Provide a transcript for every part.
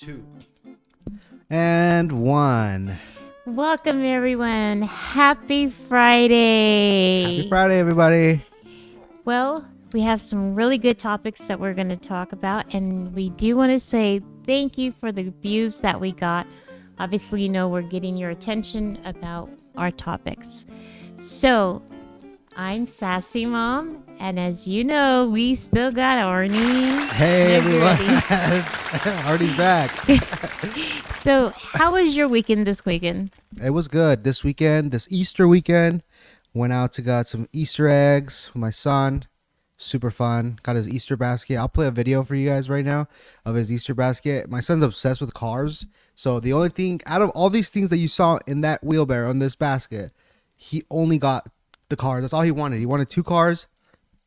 2, and 1. Welcome, everyone. Happy Friday. Happy Friday, everybody. Well, we have some really good topics that we're going to talk about, and we do want to say thank you for the views that we got. Obviously, you know we're getting your attention about our topics. So, I'm Sassy Mom, and as you know, we still got Arnie. Hey, everyone. Arnie's back. So, how was your weekend this weekend? It was good. This Easter weekend, went out to got some Easter eggs with my son. Super fun. Got his Easter basket. I'll play a video for you guys right now of his Easter basket. My son's obsessed with cars. So the only thing, out of all these things that you saw in that wheelbarrow in this basket, he only got the cars. That's all he wanted. He wanted 2 cars.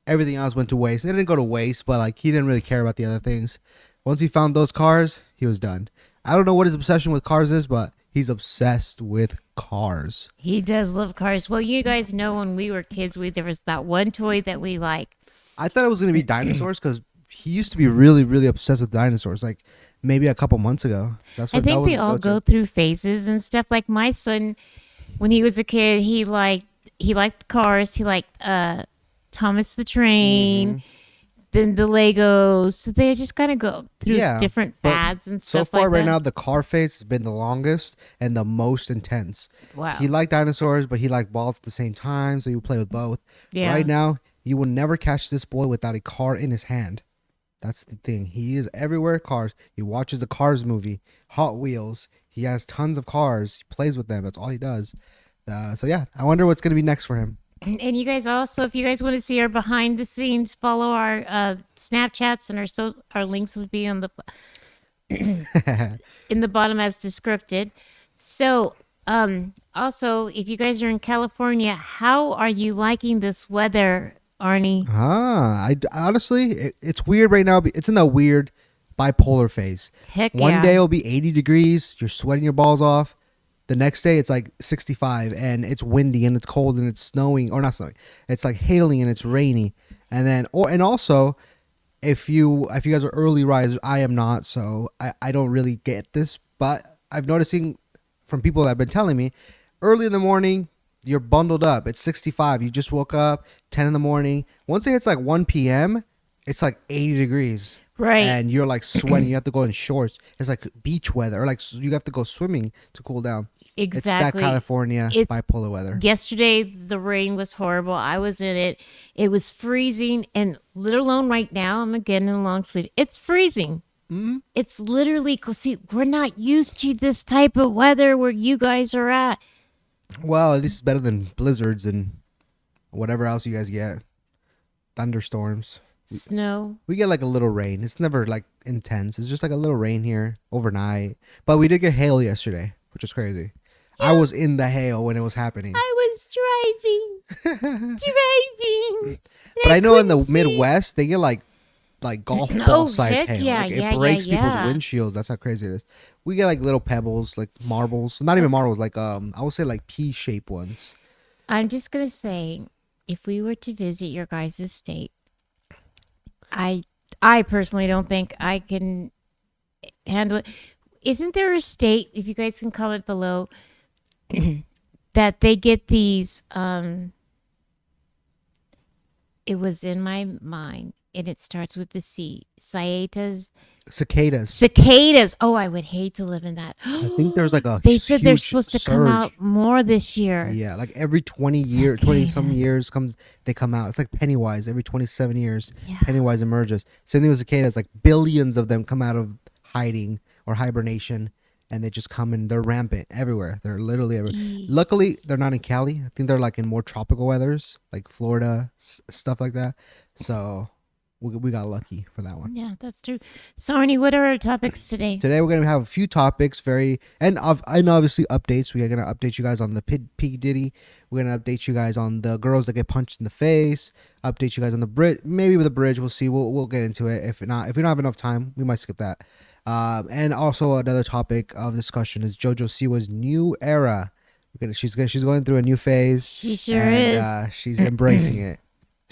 Everything else went to waste. It didn't go to waste, but like he didn't really care about the other things. Once he found those cars, he was done. I don't know what his obsession with cars is, but he's obsessed with cars. He does love cars. Well, you guys know when we were kids, there was that one toy that we liked. I thought it was going to be dinosaurs because he used to be really, really obsessed with dinosaurs. Like maybe a couple months ago. I think they all go through phases and stuff. Like my son, when he was a kid, he liked cars. He liked Thomas the Train, then the Legos. So they just kind of go through different fads and stuff. So far, like right that. now, the car phase has been the longest and the most intense. Wow. He liked dinosaurs, but he liked balls at the same time, so he would play with both. Yeah. Right now, you will never catch this boy without a car in his hand. That's the thing. He is everywhere cars. He watches the Cars movie, Hot Wheels. He has tons of cars. He plays with them. That's all he does. So yeah, I wonder what's going to be next for him. And you guys also, if you guys want to see our behind the scenes, follow our Snapchats, and our links would be on the in the bottom as described. So also, if you guys are in California, how are you liking this weather, Arnie? I honestly, it's weird right now. It's in that weird bipolar phase. Heck yeah. One day it'll be 80 degrees. You're sweating your balls off. The next day it's like 65 and it's windy and it's cold and it's snowing, or not snowing. It's like hailing and it's rainy. And then, and also, if you guys are early risers, I am not, so I don't really get this. But I've noticing from people that have been telling me, early in the morning, you're bundled up. It's 65. You just woke up, 10 in the morning. Once it hits like 1 p.m., it's like 80 degrees. Right. And you're like sweating. You have to go in shorts. It's like beach weather, or like you have to go swimming to cool down. Exactly. It's that California bipolar weather. Yesterday, the rain was horrible. I was in it. It was freezing. And let alone right now, I'm getting a long sleeve. It's freezing. Mm-hmm. It's literally, see, we're not used to this type of weather where you guys are at. Well, at least it's better than blizzards and whatever else you guys get. Thunderstorms. Snow. We get like a little rain. It's never like intense. It's just like a little rain here overnight. But we did get hail yesterday, which is crazy. Yeah. I was in the hail when it was happening. I was driving. But I know in the Midwest, they get like golf ball size hail. Yeah, like it breaks people's windshields. That's how crazy it is. We get like little pebbles, like marbles. Not even marbles, like I would say like pea-shaped ones. I'm just gonna say, if we were to visit your guys' state, I personally don't think I can handle it. Isn't there a state, if you guys can comment below, that they get these, it was in my mind, and it starts with the C. Cicadas. Oh, I would hate to live in that. I think there's like a They said they're supposed to surge. come out more this year. Yeah, like every 20-some years they come out. It's like Pennywise. Every 27 years, Pennywise emerges. Same thing with cicadas. Like billions of them come out of hiding or hibernation, and they just come and they're rampant everywhere. They're literally everywhere. Luckily, they're not in Cali. I think they're like in more tropical weathers, like Florida, stuff like that. So we got lucky for that one. Yeah, that's true. So, Arnie, what are our topics today? Today we're gonna have a few topics, and obviously updates. We are gonna update you guys on the Pdiddy. We're gonna update you guys on the girls that get punched in the face. Update you guys on the bridge. Maybe with the bridge, we'll see. We'll get into it. If we don't have enough time, we might skip that. And also another topic of discussion is JoJo Siwa's new era. She's going through a new phase. She sure is. She's embracing it.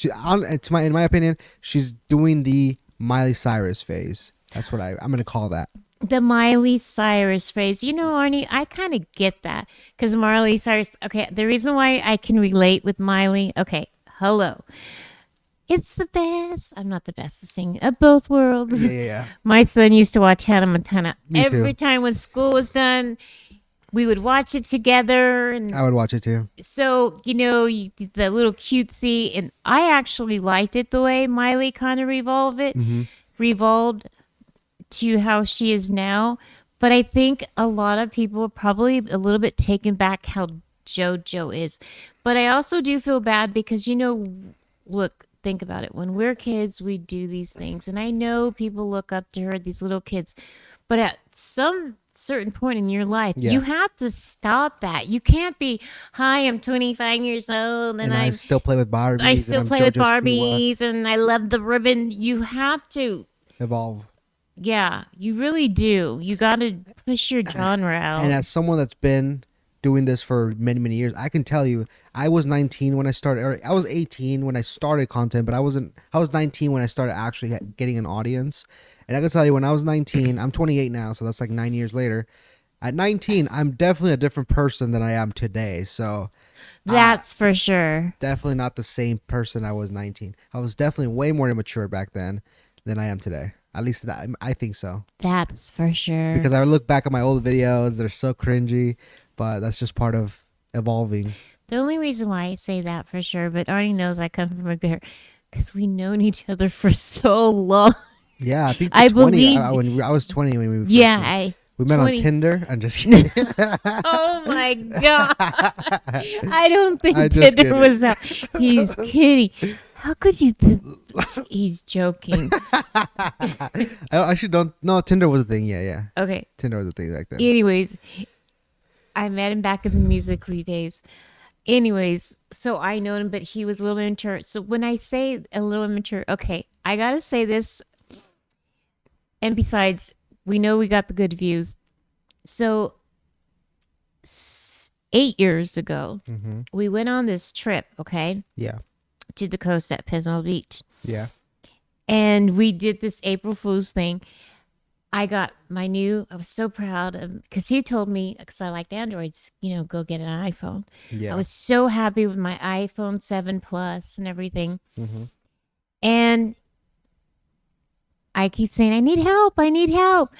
In my opinion, she's doing the Miley Cyrus phase. That's what I'm going to call that. the Miley Cyrus phrase. You know, Arnie, I kind of get that because Miley Cyrus. Okay, the reason why I can relate with Miley. Okay, hello. It's the best. I'm not the best to sing of both worlds. Yeah, yeah, yeah. My son used to watch Hannah Montana Me every too. time when school was done. We would watch it together, and I would watch it too. so the little cutesy. And I actually liked it the way Miley kind of revolved to how she is now. But I think a lot of people are probably a little bit taken back how JoJo is. But I also do feel bad because, look, think about it. When we're kids, we do these things. And I know people look up to her, these little kids. But at some certain point in your life, Yeah. you have to stop that. You can't be, hi, I'm 25 years old and I still play with Barbies. I still and I'm play with JoJo Siwa. Barbies and I love the ribbon. You have to. Evolve. Yeah, you really do. You got to push your genre out. And as someone that's been doing this for many, many years, I can tell you, I was 19 when I started, or I was 18 when I started content, but I was 19 when I started actually getting an audience. And I can tell you, when I was 19, I'm 28 now, so that's like 9 years later. At 19, I'm definitely a different person than I am today. So That's for sure. definitely not the same person I was 19. I was definitely way more immature back then than I am today. At least I think so. That's for sure. Because I look back at my old videos, they're so cringy, but that's just part of evolving. The only reason why I say that for sure, but Arnie knows I come from a good, because we known each other for so long. Yeah, I think I 20, believe. when I was 20 when we first Yeah, met. We met on 20. Tinder. I'm just kidding. Oh my god! I don't think I'm just Tinder kidding. was out. He's kidding. How could you think he's joking? I actually don't. No, Tinder was a thing. Yeah, yeah. Okay. Tinder was a thing back then. Anyways, I met him back in the musically days. Anyways, so I know him, but he was a little immature. So when I say a little immature, okay, I gotta say this. And besides, we know we got the good views. So 8 years ago, Mm-hmm. we went on this trip, okay, Yeah, to the coast at Pismo Beach. yeah. And we did this April Fool's thing. I was so proud of, because he told me, because I liked Androids, go get an iPhone. Yeah. I was so happy with my iPhone 7 Plus and everything. Mm-hmm. And I keep saying, I need help. I need help.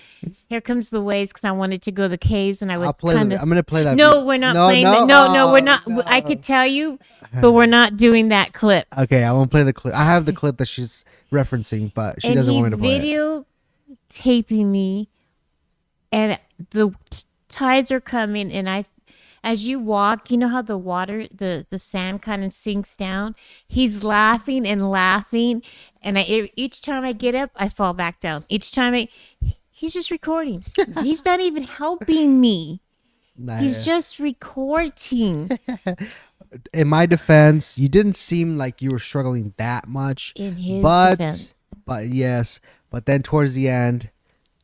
Here comes the waves because I wanted to go to the caves and I was I'm gonna play that. No, we're not playing that. No, we're not. no. I could tell you, but we're not doing that clip. Okay, I won't play the clip. I have the clip that she's referencing, but she doesn't want me to play it. And he's video taping me, and the tides are coming, and as you walk, you know how the water, the sand kind of sinks down. He's laughing and laughing, and each time I get up, I fall back down. Each time he's just recording. He's not even helping me. Nah, He's just recording. in my defense, you didn't seem like you were struggling that much. In his but defense. but yes, but then towards the end,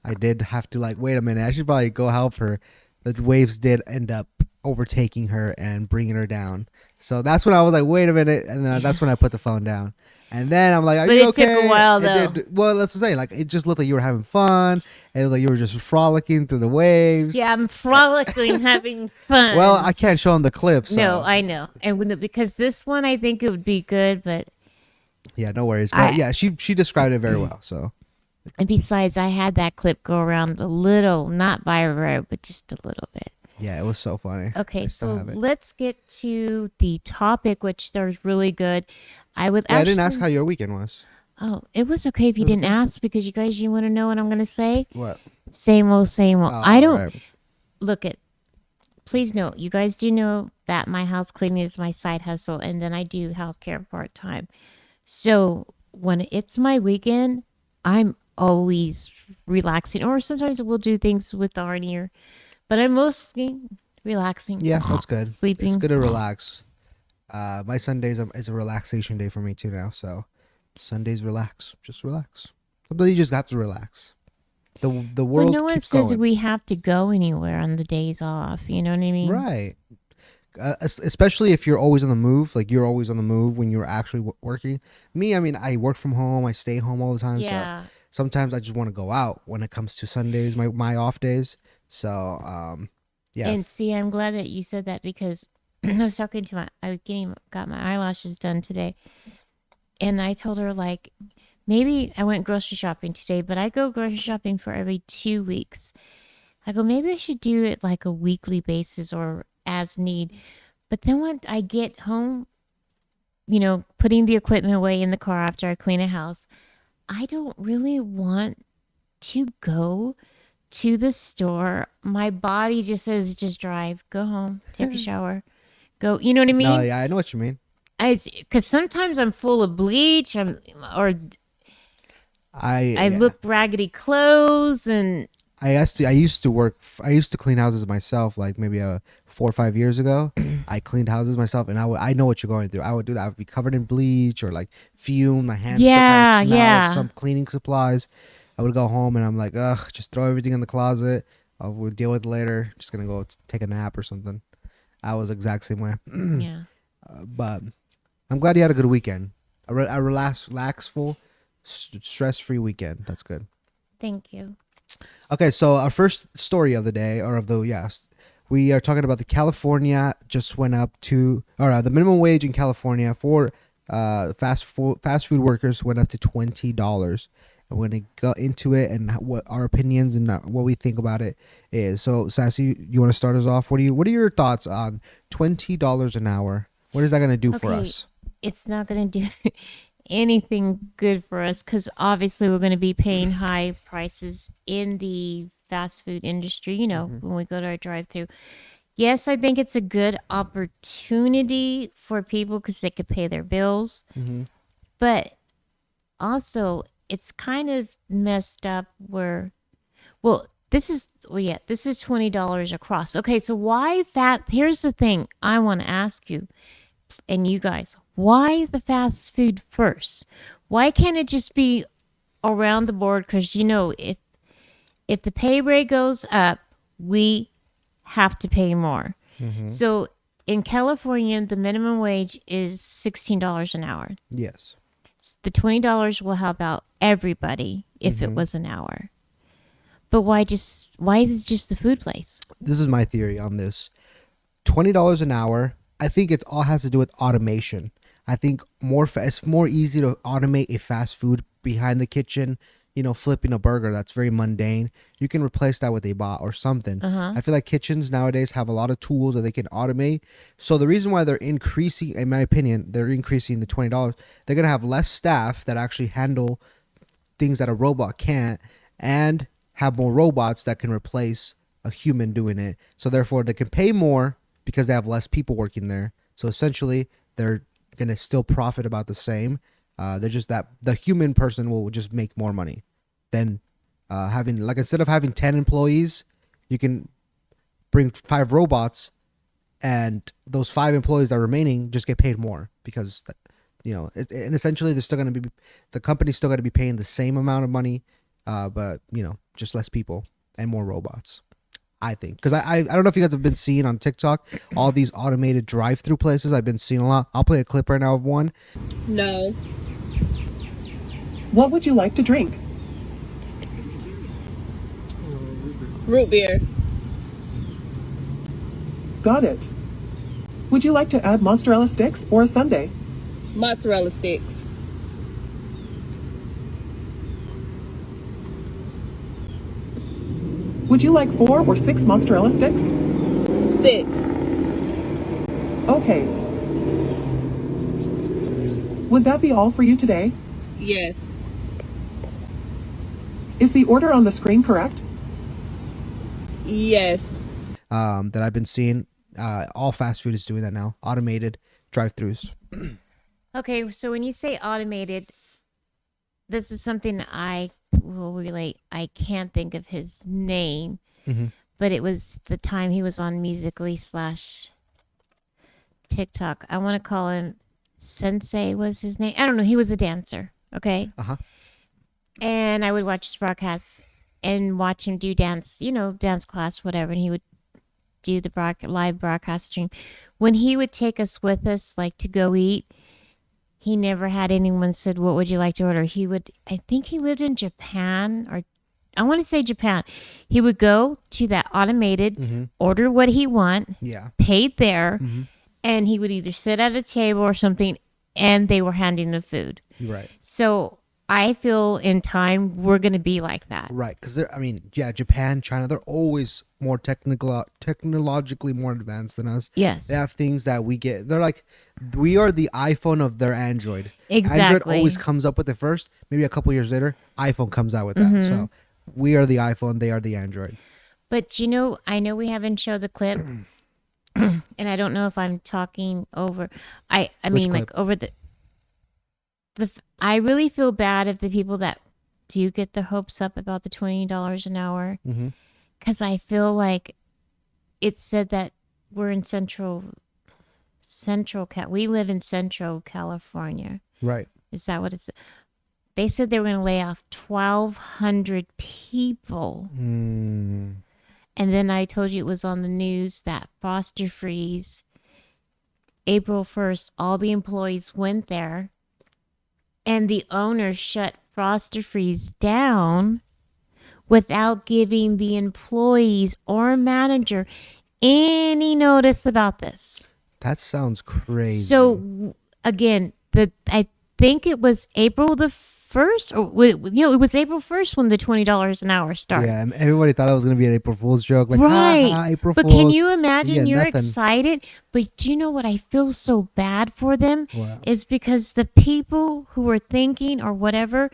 I did have to wait a minute. I should probably go help her. The waves did end up overtaking her and bringing her down. So that's when I was like, wait a minute, and then that's when I put the phone down. And then I'm like, are But you it okay? took a while, It though. well, that's what I'm saying. It just looked like you were having fun, and it looked like you were just frolicking through the waves. Yeah, I'm frolicking, having fun. Well, I can't show them the clip. So. No, I know. And because this one, I think it would be good, but Yeah, no worries. But yeah, she described it very well. So and besides, I had that clip go around a little, not viral, but just a little bit. yeah, it was so funny. Okay, I still so have it. let's get to the topic, which there's really good. I was Yeah, I actually. didn't ask how your weekend was. Oh, it was okay if you didn't ask because you want to know what I'm going to say? What? Same old, same old. Oh, I don't. right. Look at. Please note, you guys do know that my house cleaning is my side hustle, and then I do healthcare part time. So when it's my weekend, I'm always relaxing, or sometimes we'll do things with Arnie, but I'm mostly relaxing. Yeah, that's good. Sleeping. It's good to relax. My Sundays is a relaxation day for me too now. So Sundays relax, just relax. Sometimes you just have to relax. The Well, world no one keeps says going. we have to go anywhere on the days off. You know what I mean? Right. Especially if you're always on the move, like you're always on the move when you're actually working. Me, I mean, I work from home. I stay home all the time. Yeah. So sometimes I just want to go out when it comes to Sundays, my off days. So yeah. And see, I'm glad that you said that because I was talking to got my eyelashes done today, and I told her like maybe I went grocery shopping today, but I go grocery shopping for every 2 weeks. I go maybe I should do it like a weekly basis or as need. But then when I get home, putting the equipment away in the car after I clean a house, I don't really want to go to the store. My body just says, just drive, go home, take a shower, go. You know what I No, mean? yeah, I know what you mean. Because sometimes I'm full of bleach, or I Yeah. look raggedy clothes, and I used to clean houses myself, like maybe 4 or 5 years ago. I cleaned houses myself, and I know what you're going through. I would do that. I would be covered in bleach or like fume. My hands still kind of smell of some cleaning supplies. I would go home and I'm like, ugh, just throw everything in the closet. We'll deal with it later. Just gonna go take a nap or something. I was the exact same way. yeah. But I'm glad you had a good weekend. A relaxful, stress-free weekend. That's good. Thank you. Okay, so our first story of the day, or of the we are talking about the California just went up to, or the minimum wage in California for fast food workers went up to $20. And we're gonna go into it and what our opinions and what we think about it is. So, Sassy, you want to start us off? What are your thoughts on $20 an hour? What is that gonna do for us? It's not going to do anything good for us because obviously we're going to be paying high prices in the fast food industry, when we go to our drive-through. Yes, I think it's a good opportunity for people because they could pay their bills. But also, it's kind of messed up where, this is $20 across. Okay, so why that? Here's the thing I want to ask you and you guys, why the fast food first? Why can't it just be around the board? Because if the pay rate goes up, we have to pay more. So in California, the minimum wage is $16 an hour. Yes. The $20 will help out everybody if it was an hour. But why is it just the food place? This is my theory on this. $20 an hour. I think it all has to do with automation. I think it's more easy to automate a fast food behind the kitchen, flipping a burger. That's very mundane. You can replace that with a bot or something. I feel like kitchens nowadays have a lot of tools that they can automate. So the reason why they're increasing, in my opinion, they're increasing the $20, they're going to have less staff that actually handle things that a robot can't, and have more robots that can replace a human doing it. So therefore they can pay more because they have less people working there. So essentially, they're going to still profit about the same. They're just that the human person will just make more money than instead of having 10 employees, you can bring 5 robots, and those 5 employees that are remaining just get paid more because, and essentially the company's still going to be paying the same amount of money, but just less people and more robots. I think, because I don't know if you guys have been seeing on TikTok all these automated drive-through places. I've been seeing a lot. I'll play a clip right now of one. No. What would you like to drink? Root beer. Got it. Would you like to add mozzarella sticks or a sundae? Mozzarella sticks. Would you like 4 or 6 mozzarella sticks? 6. Okay. Would that be all for you today? Yes. Is the order on the screen correct? Yes. That I've been seeing. All fast food is doing that now. Automated drive-throughs. Okay, so when you say automated, this is something I will relate. I can't think of his name, but it was the time he was on Musical.ly / TikTok. I want to call him Sensei was his name. I don't know. He was a dancer. Okay. And I would watch his broadcasts and watch him do dance, dance class, whatever. And he would do the live broadcast stream. When he would take us with us, like to go eat, he never had anyone said, what would you like to order? I think he lived in Japan, or I want to say Japan. He would go to that automated, order what he want, Yeah. paid there, and he would either sit at a table or something, and they were handing the food. Right. So I feel in time we're going to be like that. Right. Because Japan, China, they're always more technologically more advanced than us. Yes. They have things that we get. They're like, we are the iPhone of their Android. Exactly. Android always comes up with it first. Maybe a couple years later, iPhone comes out with that. So we are the iPhone. They are the Android. But I know we haven't showed the clip, and I don't know if I'm talking over. I mean, clip? like over I really feel bad if the people that do get the hopes up about the $20 an hour, because I feel like it said that we're in we live in Central California. Right. Is that what it's? They said they were going to lay off 1,200 people. And then I told you it was on the news that Foster Freeze, April 1st, all the employees went there and the owner shut Foster Freeze down without giving the employees or manager any notice about this. That sounds crazy. So again, I think it was April the 1st, or it was April 1st when the $20 an hour started. Yeah, and everybody thought it was going to be an April Fool's joke. Like, Right. April But Fool's. can you imagine you're nothing. excited? But do you know what I feel so bad for them? Wow. Is because the people who are thinking or whatever,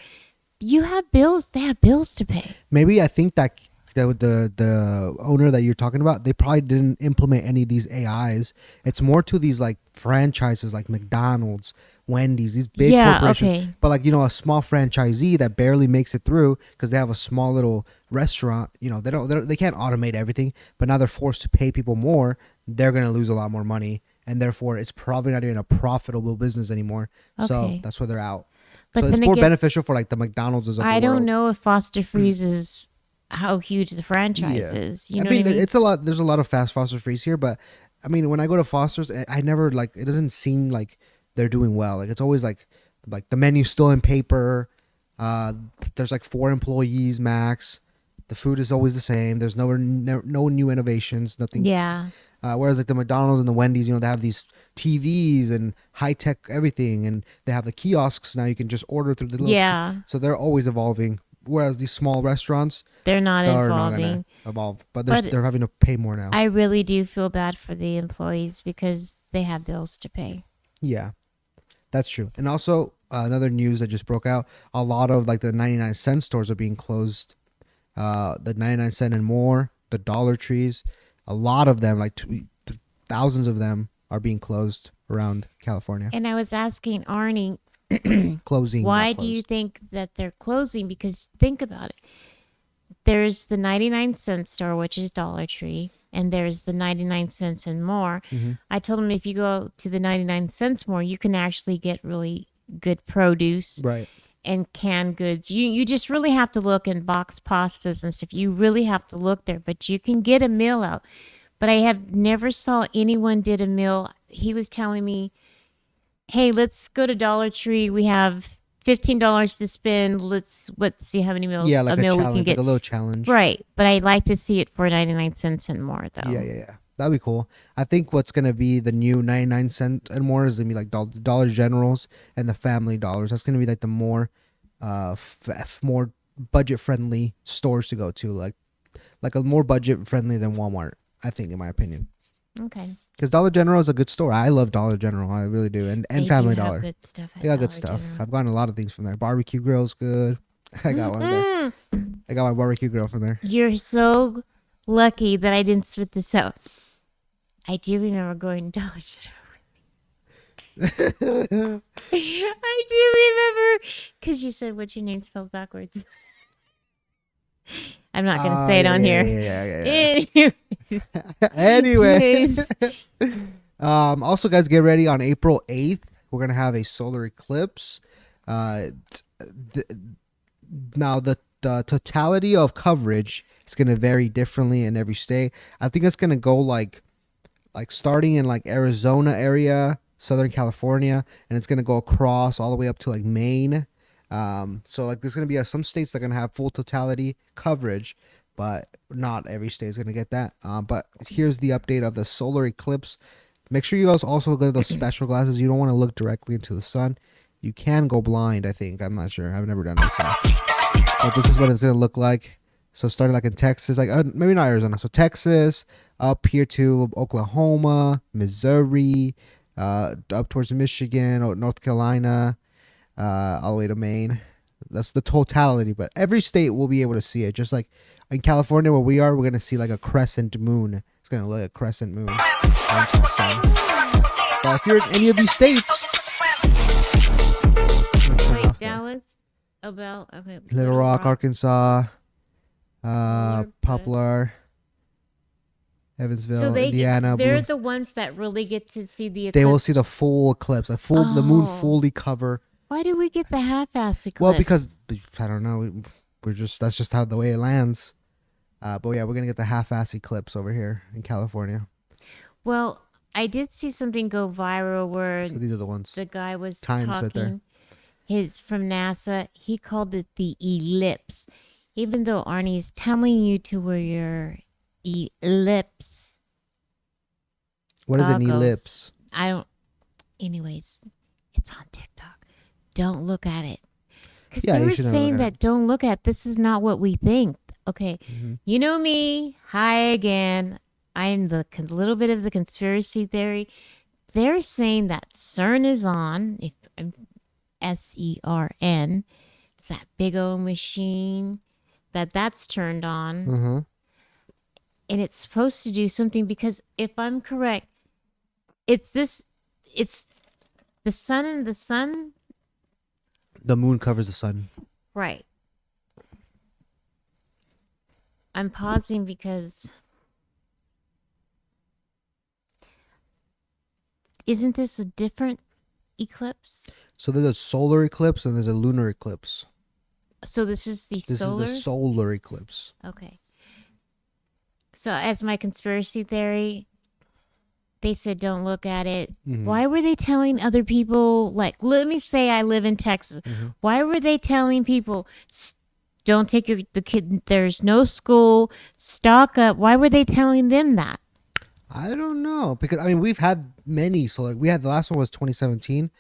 you have bills, they have bills to pay. Maybe I think that the owner that you're talking about, they probably didn't implement any of these AIs. It's more to these like franchises like McDonald's, Wendy's, these big corporations. Okay. But like, a small franchisee that barely makes it through because they have a small little restaurant, they can't automate everything, but now they're forced to pay people more. They're going to lose a lot more money, and therefore it's probably not even a profitable business anymore. So Okay. that's why they're out. But So it's then more again, beneficial for like the McDonald's of the I world. don't know if Foster Freeze is how huge the franchise is. You know what I mean? It's a lot. There's a lot of fast Foster Freeze here, but I mean, when I go to Foster's, I never like. It doesn't seem like they're doing well. Like it's always like the menu's still in paper. There's like 4 employees max. The food is always the same. There's no new innovations. Nothing. Yeah. Whereas like the McDonald's and the Wendy's, they have these TVs and high tech everything, and they have the kiosks now. You can just order through the little. Yeah. So they're always evolving. Whereas these small restaurants, They're not are not evolving. gonna evolve, but But- they're having to pay more now. I really do feel bad for the employees because they have bills to pay. Yeah, that's true. And also another news that just broke out: a lot of like the 99-cent stores are being closed. The 99-cent and more, the Dollar Trees, a lot of them, like thousands of them, are being closed around California. And I was asking Arnie, Closing. why not do you closed. think that they're closing? Because think about it. There's the 99-cent store, which is Dollar Tree, and there's the 99 cents and more. I told him if you go to the 99 cents more, you can actually get really good produce Right. and canned goods. You just really have to look in box pastas and stuff. You really have to look there, but you can get a meal out. But I have never saw anyone did a meal. He was telling me, hey, let's go to Dollar Tree. We have $15 to spend. Let's see how many meals Yeah, like a meal we challenge, can get. like a little challenge. Right. But I'd like to see it for 99 cents and more, though. Yeah. That'd be cool. I think what's gonna be the new 99-cent and more is gonna be like Dollar Generals and the Family Dollars. That's gonna be like the more, more budget friendly stores to go to, like a more budget friendly than Walmart. I think, in my opinion, Okay. because Dollar General is a good store. I love Dollar General. I really do, and They Family do have Dollar. good stuff at They got good Dollar stuff. General. I've gotten a lot of things from there. Barbecue grill's good. I got one there. I got my barbecue grill from there. You're so lucky that I didn't spit this out. I do remember going to Dollar General. I do remember because you said what's your name spelled backwards. I'm not gonna say it on here. Yeah. Anyways. Anyway, also, guys, get ready. On April 8th, we're gonna have a solar eclipse. Now the totality of coverage is gonna vary differently in every state. I think it's gonna go like starting in like Arizona area, Southern California, and it's gonna go across all the way up to like Maine. So like there's gonna be some states that are gonna have full totality coverage, but not every state is gonna get that. But here's the update of the solar eclipse. Make sure you guys also get those special glasses. You don't want to look directly into the sun. You can go blind, I think. I'm not sure. I've never done this one. But this is what it's gonna look like. So starting like in Texas, like maybe not Arizona. So Texas, up here to Oklahoma, Missouri, up towards Michigan, or North Carolina, all the way to Maine. That's the totality, but every state will be able to see it. Just like in California where we are, we're gonna see like a crescent moon. It's gonna look like a crescent moon. But if you're in any of these states, Wait, Dallas? About okay. Little Rock, Arkansas, Poplar, Poplar, Evansville, So Indiana. they're Blue. the ones that really get to see the eclipse. They will see the full eclipse, the moon Oh. fully cover. Why do we get the half-ass eclipse? Well, because I don't know, that's just how the way it lands. But yeah, we're gonna get the half-ass eclipse over here in California. Well, I did see something go viral where So these are the ones. the guy was Times talking. right there. His from NASA. He called it the ellipse, even though Arnie's telling you to wear your ellipse. What is an goggles. ellipse? I don't. Anyways, it's on TikTok. Don't look at it. Because Yeah, they you were shouldn't saying look at that don't look at. This is not what we think. Okay, you know me. Hi again. I'm the little bit of the conspiracy theory. They're saying that CERN is on. If CERN, it's that big old machine that's turned on, Mm-hmm. and it's supposed to do something. Because if I'm correct, it's the sun and the sun. The moon covers the sun. Right. I'm pausing because isn't this a different eclipse? So there's a solar eclipse and there's a lunar eclipse. So this is the This solar? is the solar eclipse. Okay. So as my conspiracy theory, they said don't look at it. Mhm. Why were they telling other people, like, let me say I live in Texas. Why were they telling people, don't take the kid, there's no school, stock up. Why were they telling them that? I don't know, because I mean we've had many solar. We had the last one was 2017.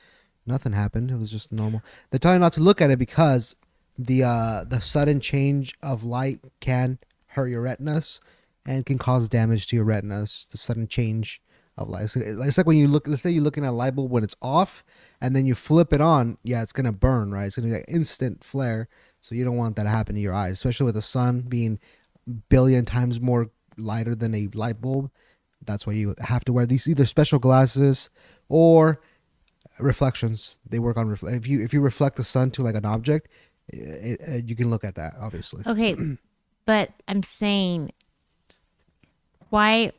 Nothing happened. It was just normal. They're telling not to look at it because the sudden change of light can hurt your retinas and can cause damage to your retinas. The sudden change of light. So it's like when you look. Let's say you're looking at a light bulb when it's off, and then you flip it on. Yeah, it's gonna burn, right? It's gonna be like instant flare. So you don't want that to happen to your eyes, especially with the sun being billion times more lighter than a light bulb. That's why you have to wear these either special glasses or reflections. They work on if you reflect the sun to like an object, you can look at that obviously. Okay, but I'm saying, why?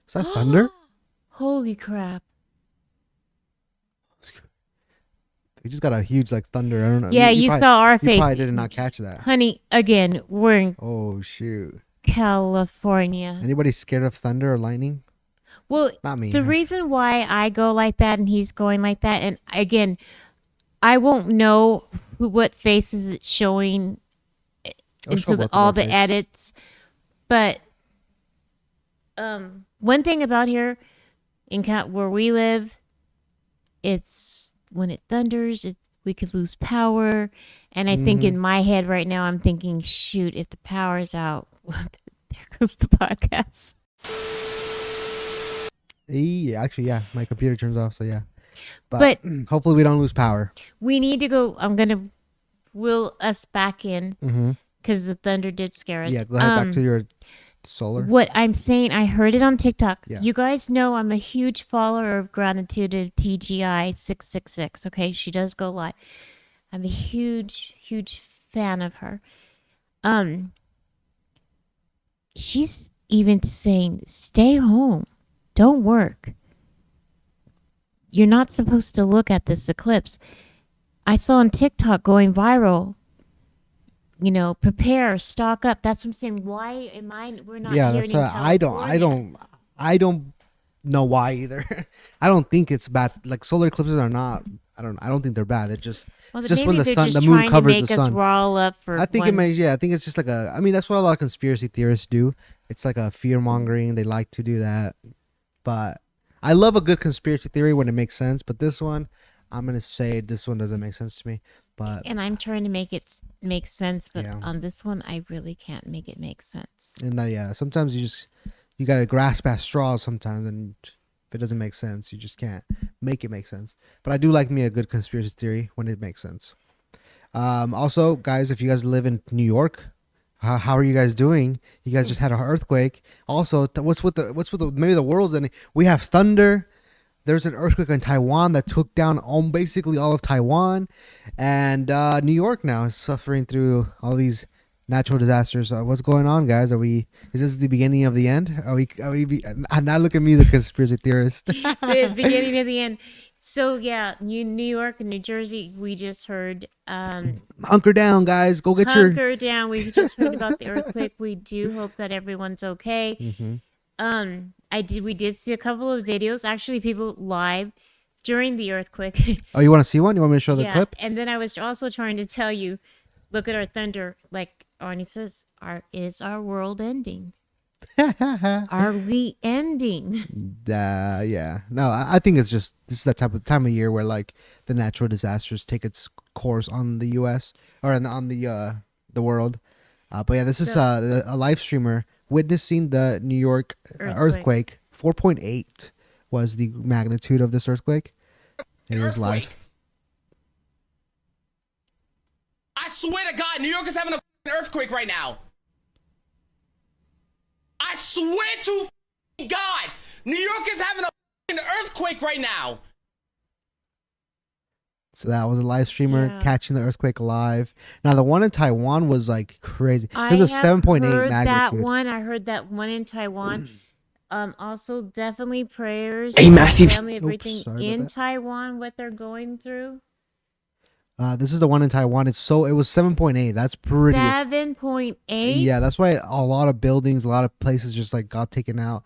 Is that thunder? Holy crap. They just got a huge like thunder. I don't know. Yeah, you probably, saw our you face. probably did not catch that. Honey, again, we're in Oh shoot! California. Anybody scared of thunder or lightning? Well, Not me. the reason why I go like that and he's going like that, and again, I won't know what faces it's showing It'll show into both of all our the face. edits. But one thing about here in where we live, it's when it thunders, we could lose power. And I think in my head right now, I'm thinking, shoot, if the power's out, there goes the podcast. Yeah, actually, yeah. My computer turns off, so yeah. But Hopefully we don't lose power. we need to go. I'm going to will us back in Mm-hmm. because the thunder did scare us. Yeah, go ahead back to your solar. What I'm saying, I heard it on TikTok. Yeah. You guys know I'm a huge follower of Gratitude of TGI 666. Okay, she does go live. I'm a huge, huge fan of her. She's even saying, "Stay home, don't work. You're not supposed to look at this eclipse." I saw on TikTok going viral. You know, prepare, stock up. That's what I'm saying. Why am I? We're not. Yeah, here that's in why I don't know why either. I don't think it's bad. Like solar eclipses are not. I don't think they're bad. It's just Well, it's just maybe when the they're sun, just the moon trying to covers make the us sun. roll up for. I think it may. Yeah, I think it's just like a. I mean, that's what a lot of conspiracy theorists do. It's like a fear mongering. They like to do that. But I love a good conspiracy theory when it makes sense. But this one, I'm gonna say this one doesn't make sense to me. But And I'm trying to make it make sense, but Yeah. on this one, I really can't make it make sense. and yeah, sometimes you gotta grasp at straws sometimes, and if it doesn't make sense, you just can't make it make sense. But I do like me a good conspiracy theory when it makes sense. Also, guys, if you guys live in New York, how are you guys doing? You guys just had an earthquake. Also, what's with the maybe the world's ending? We have thunder. There's an earthquake in Taiwan that took down basically all of Taiwan, and New York now is suffering through all these natural disasters. What's going on, guys? Is this the beginning of the end? Now look at me, the conspiracy theorist. The beginning of the end. So yeah, New York and New Jersey, we just heard Hunker down, guys. Go get your. hunker down. We just heard about the earthquake. We do hope that everyone's okay. Mhm. We did see a couple of videos, actually people live during the earthquake. Oh, you want to see one? You want me to show the Yeah, clip? and then I was also trying to tell you, look at our thunder. Like Arnie says, is our world ending? Are we ending? Yeah. No, I think it's just this is that time of year where like the natural disasters take its course on the U.S. or on the world. But yeah, this is a live streamer witnessing the New York earthquake. 4.8 was the magnitude of this earthquake. It was live. I swear to God, New York is having a earthquake right now. I swear to God, New York is having a earthquake right now. So that was a live streamer Yeah. catching the earthquake live. Now the one in Taiwan was like crazy. I It was a have 7.8 heard that magnitude. one. I heard that one in Taiwan. Also, definitely prayers A to the massive- family, everything sorry about in that. Taiwan, what they're going through. This is the one in Taiwan. It was 7.8. That's pretty. 7.8. Yeah, that's why a lot of buildings, a lot of places just like got taken out.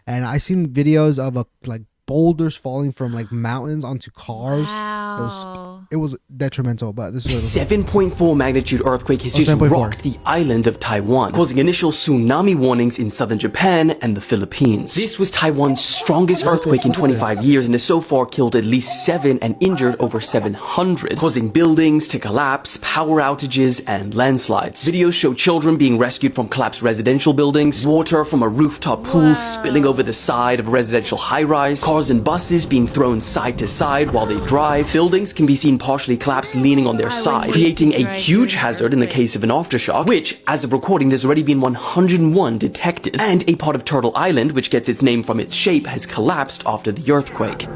And I seen videos of like boulders falling from like mountains onto cars. Wow. It was detrimental, but this is what it 7.4 magnitude earthquake has just 7.4. rocked the island of Taiwan, causing initial tsunami warnings in southern Japan and the Philippines. This was Taiwan's strongest earthquake in 25 years and has so far killed at least 7 and injured over 700, causing buildings to collapse, power outages, and landslides. Videos show children being rescued from collapsed residential buildings, water from a rooftop pool spilling over the side of a residential high-rise, cars and buses being thrown side to side while they drive. Buildings can be seen partially collapsed leaning on their side, creating a huge hazard in the case of an aftershock, which, as of recording, there's already been 101 detected. And a part of Turtle Island, which gets its name from its shape, has collapsed after the earthquake.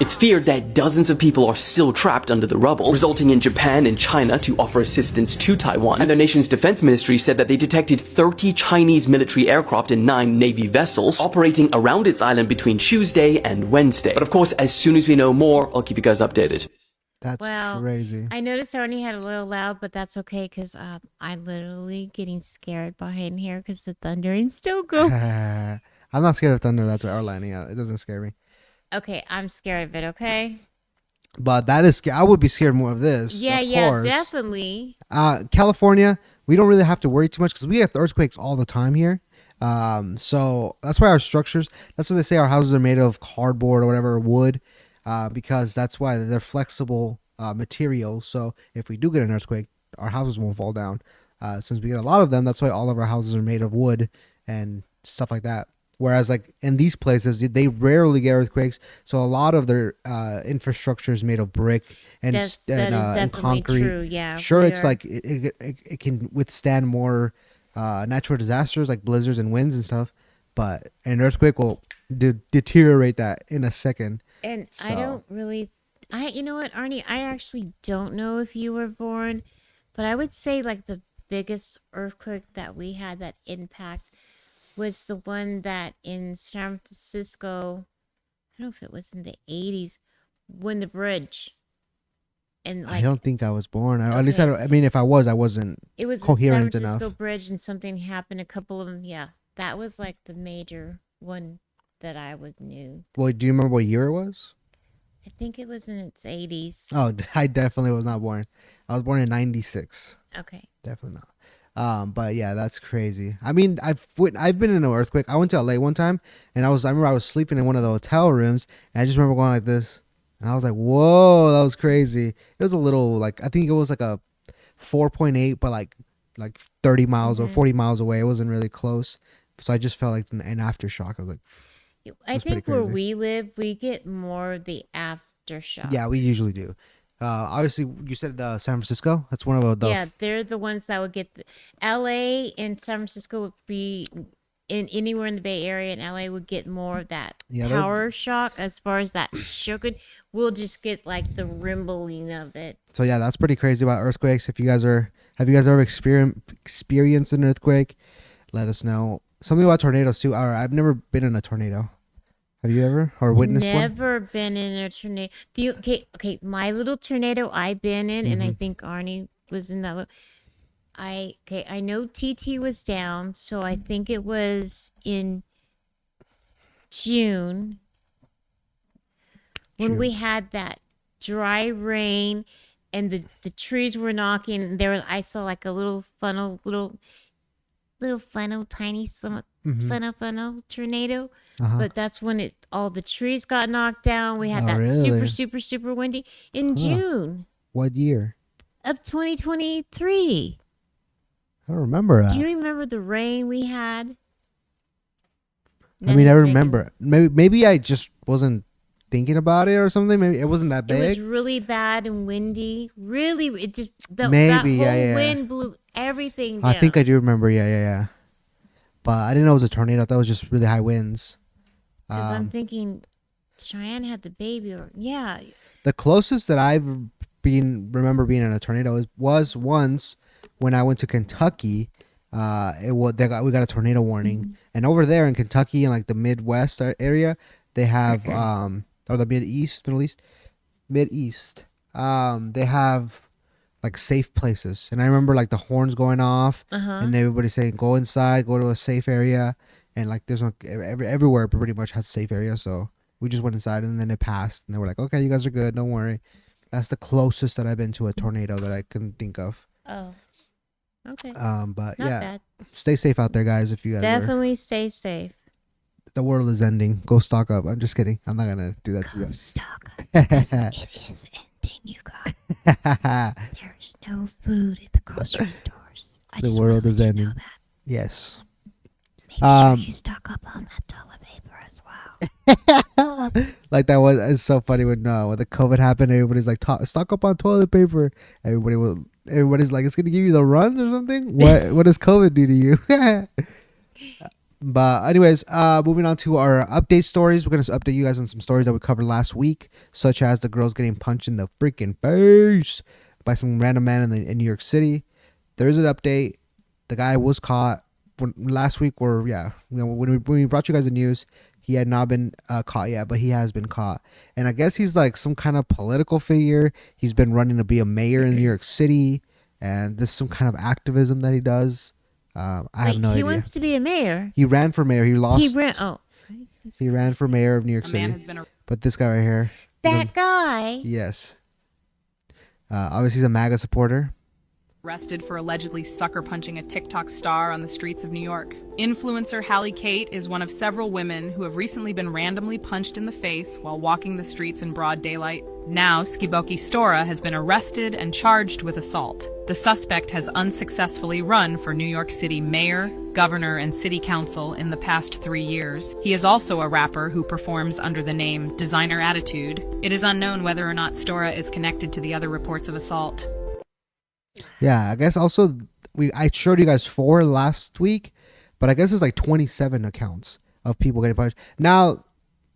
It's feared that dozens of people are still trapped under the rubble, resulting in Japan and China to offer assistance to Taiwan. And their nation's defense ministry said that they detected 30 Chinese military aircraft and 9 Navy vessels operating around its island between Tuesday and Wednesday. But of course, as soon as we know more, I'll keep you guys updated. That's Well, crazy. I noticed Arnie had a little loud, but that's okay because I'm literally getting scared behind here because the thundering's still going. I'm not scared of thunder. That's why our lightning out. It doesn't scare me. Okay, I'm scared of it. Okay. But that is I would be scared more of this. Yeah, of yeah, course. definitely. California, we don't really have to worry too much because we get earthquakes all the time here. So that's why our structures. That's what they say. Our houses are made of cardboard or whatever wood, because that's why they're flexible materials. So if we do get an earthquake, our houses won't fall down. Since we get a lot of them, that's why all of our houses are made of wood and stuff like that. Whereas like in these places, they rarely get earthquakes, so a lot of their infrastructure is made of brick and That is definitely concrete. true. Yeah. Sure, we it's are- like it can withstand more natural disasters like blizzards and winds and stuff, but an earthquake will deteriorate that in a second. And I So- don't really, you know what, Arnie, I actually don't know if you were born, but I would say like the biggest earthquake that we had that impact was the one that in San Francisco, I don't know if it was in the 80s, when the bridge And I like don't think I was born. At least Okay. I mean, if I was, I wasn't it was the San coherent Francisco enough. Bridge, and something happened. A couple of them, yeah, that was like the major one that I would knew. Well, do you remember what year it was? I think it was in its 80s. Oh, I definitely was not born. I was born in '96. Okay. Definitely not. But yeah, that's crazy. I mean, I've been in an earthquake. I went to LA one time, and I remember I was sleeping in one of the hotel rooms, and I just remember going like this, and I was like, "Whoa, that was crazy." It was a little like I think it was like a 4.8, but like 30 miles or 40 miles away. It wasn't really close, so I just felt like an aftershock. I was like, I That's pretty think where crazy. we live, we get more of the aftershock. "Yeah, we usually do." Obviously, you said San Francisco. That's one of the Yeah, they're the ones that would get LA and San Francisco would be in anywhere in the Bay Area, and LA would get more of that Yeah, they're- power shock as far as that shook. We'll just get like the rumbling of it. So yeah, that's pretty crazy about earthquakes. Have you guys ever experienced an earthquake? Let us know. Something about tornadoes too. Or I've never been in a tornado. Have you ever or witnessed one? Never been in a tornado. Okay, my little tornado I've been in, and I think Arnie was in that. I know TT was down, so I think it was in June when we had that dry rain and the trees were knocking. And I saw like a little funnel, tiny funnel tornado. But that's when all the trees got knocked down. We had Oh, that really? super windy in June What year? of 2023. I don't remember that. Do you remember the rain we had? I mean, I remember. Maybe I just wasn't thinking about it or something. Maybe it wasn't that It was big. really bad and windy. Really, it just that Maybe, whole yeah. wind blew everything down. I think I do remember. Yeah. But I didn't know it was a tornado. I thought it was just really high winds. Because I'm thinking Cheyenne had the baby, or yeah. The closest that I've remember being in a tornado was once when I went to Kentucky. We got a tornado warning, and over there in Kentucky, in like the Midwest area, they have or the Middle East, they have like safe places. And I remember like the horns going off, and everybody saying go inside, go to a safe area, and like there's no everywhere pretty much has a safe area. So we just went inside, and then it passed, and they were like, okay, you guys are good, don't worry. That's the closest that I've been to a tornado that I can think of. Oh, okay. But Not yeah, bad. stay safe out there, guys. If you guys Definitely stay safe. the world is ending. Go stock up. I'm just kidding. I'm not gonna do that to you guys. Stock up because it is ending, you guys. There's no food at the grocery stores. The world is ending. Yes. Make sure you stock up on that toilet paper as well. Like that was it's so funny when the COVID happened. Everybody's like stock up on toilet paper. Everybody's like it's gonna give you the runs or something. What does COVID do to you? But anyways, moving on to our update stories. We're going to update you guys on some stories that we covered last week, such as the girls getting punched in the freaking face by some random man in New York City. There's an update. The guy was caught last week. When we brought you guys the news, he had not been caught yet, but he has been caught. And I guess he's like some kind of political figure. He's been running to be a mayor in New York City, and this is some kind of activism that he does. I have no idea. He wants to be a mayor. He ran for mayor. He lost. He ran for mayor of New York City. But this guy right here. That guy. Yes. Obviously, he's a MAGA supporter. Arrested for allegedly sucker punching a TikTok star on the streets of New York. Influencer Hallie Kate is one of several women who have recently been randomly punched in the face while walking the streets in broad daylight. Now, Skiboki Stora has been arrested and charged with assault. The suspect has unsuccessfully run for New York City mayor, governor, and city council in the past 3 years. He is also a rapper who performs under the name Designer Attitude. It is unknown whether or not Stora is connected to the other reports of assault. Yeah, I guess also I showed you guys 4 last week, but I guess there's like 27 accounts of people getting punched. Now,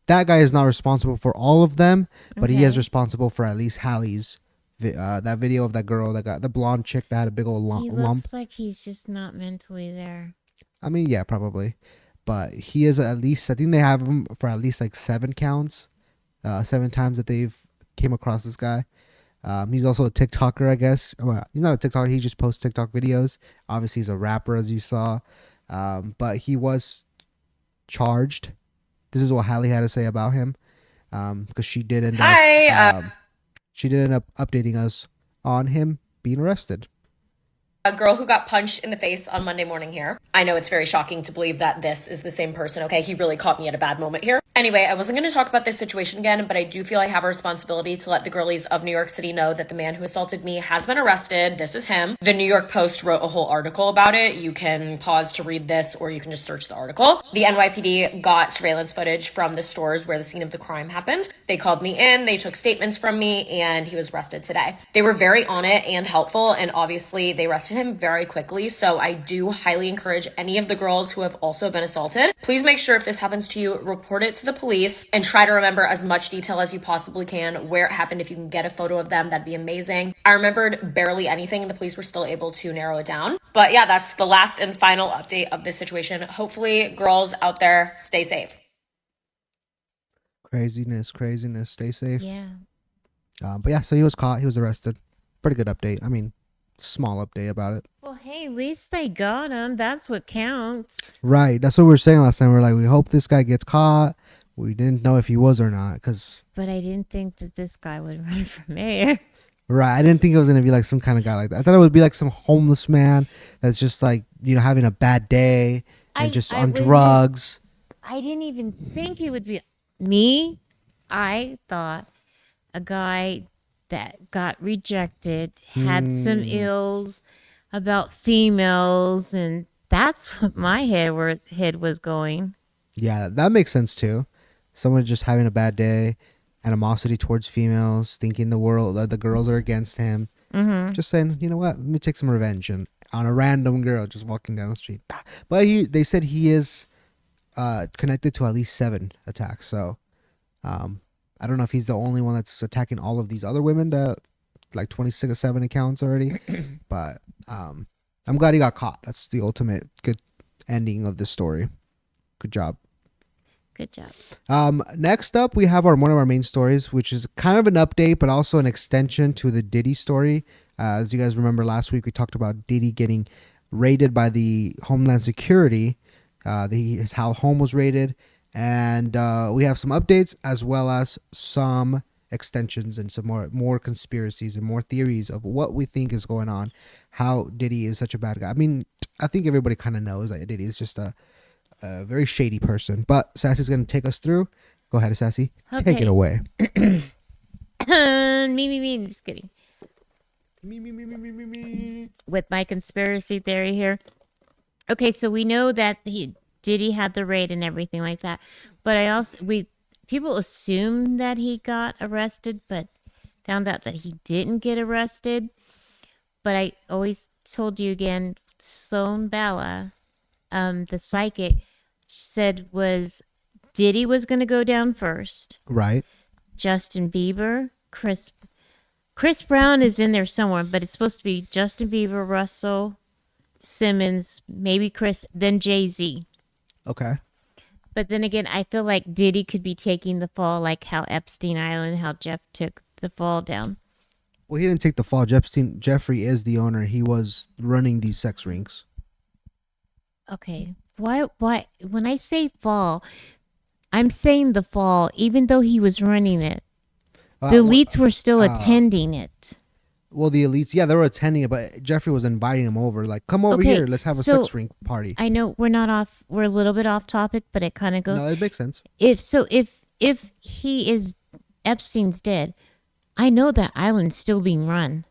that guy is not responsible for all of them, but he is responsible for at least Hallie's. That video of that girl that got the blonde chick that had a big old lump. He looks like he's just not mentally there. I mean, yeah, probably, but he is at least. I think they have him for at least like 7 counts, 7 times that they've came across this guy. He's also a TikToker, I guess. Well, he's not a TikToker. He just posts TikTok videos. Obviously, he's a rapper, as you saw. But he was charged. This is what Hallie had to say about him, because she did end she did end up updating us on him being arrested. A girl who got punched in the face on Monday morning here. I know it's very shocking to believe that this is the same person, okay? He really caught me at a bad moment here. Anyway, I wasn't going to talk about this situation again, but I do feel I have a responsibility to let the girlies of New York City know that the man who assaulted me has been arrested. This is him. The New York Post wrote a whole article about it. You can pause to read this, or you can just search the article. The NYPD got surveillance footage from the stores where the scene of the crime happened. They called me in, they took statements from me, and he was arrested today. They were very on it and helpful, and obviously they arrested him very quickly. So I do highly encourage any of the girls who have also been assaulted, please make sure if this happens to you, report it to the police and try to remember as much detail as you possibly can where it happened. If you can get a photo of them, that'd be amazing. I remembered barely anything and the police were still able to narrow it down. But yeah, that's the last and final update of this situation. Hopefully girls out there stay safe. Craziness. Stay safe. Yeah. But yeah, so he was caught. He was arrested. Pretty good update. I mean, small update about it. Well, hey, at least they got him. That's what counts. Right. That's what we were saying last time. We are like, we hope this guy gets caught. We didn't know if he was or not. But I didn't think that this guy would run for mayor. Right. I didn't think it was going to be like some kind of guy like that. I thought it would be like some homeless man that's just like, having a bad day and on drugs. I didn't even think it would be me. I thought a guy that got rejected, had some ills about females, and that's what my head was going. Yeah, that makes sense too. Someone just having a bad day, animosity towards females, thinking the girls are against him. Mm-hmm. Just saying, you know what? Let me take some revenge on a random girl just walking down the street. But they said he is connected to at least 7 attacks. So I don't know if he's the only one that's attacking all of these other women that like 26 or 7 accounts already. But I'm glad he got caught. That's the ultimate good ending of this story. Good job. Good job. Next up, we have one of our main stories, which is kind of an update, but also an extension to the Diddy story. As you guys remember, last week we talked about Diddy getting raided by the Homeland Security. His home was raided. And we have some updates as well as some extensions and some more conspiracies and more theories of what we think is going on. How Diddy is such a bad guy. I mean, I think everybody kind of knows that Diddy is just a very shady person. But Sassy's going to take us through. Go ahead, Sassy. Okay. Take it away. Me. Just kidding. Me. With my conspiracy theory here. Okay, so we know that Diddy had the raid and everything like that, but people assume that he got arrested, but found out that he didn't get arrested. But I always told you again, Sloan Bala, the psychic, said Diddy was going to go down first. Right. Justin Bieber, Chris Brown is in there somewhere, but it's supposed to be Justin Bieber, Russell Simmons, maybe Chris, then Jay-Z. Okay. But then again, I feel like Diddy could be taking the fall, like how Epstein Island, how Jeff took the fall down. Well, he didn't take the fall. Jeffrey is the owner. He was running these sex rings. Okay. Why? When I say fall, I'm saying the fall, even though he was running it. The elites were still attending it. Well, the elites, yeah, they were attending it, but Jeffrey was inviting him over. Like, come over here. Let's have a sex ring party. I know we're a little bit off topic, but it kind of goes. No, it makes sense. If he is Epstein's dead, I know that island's still being run.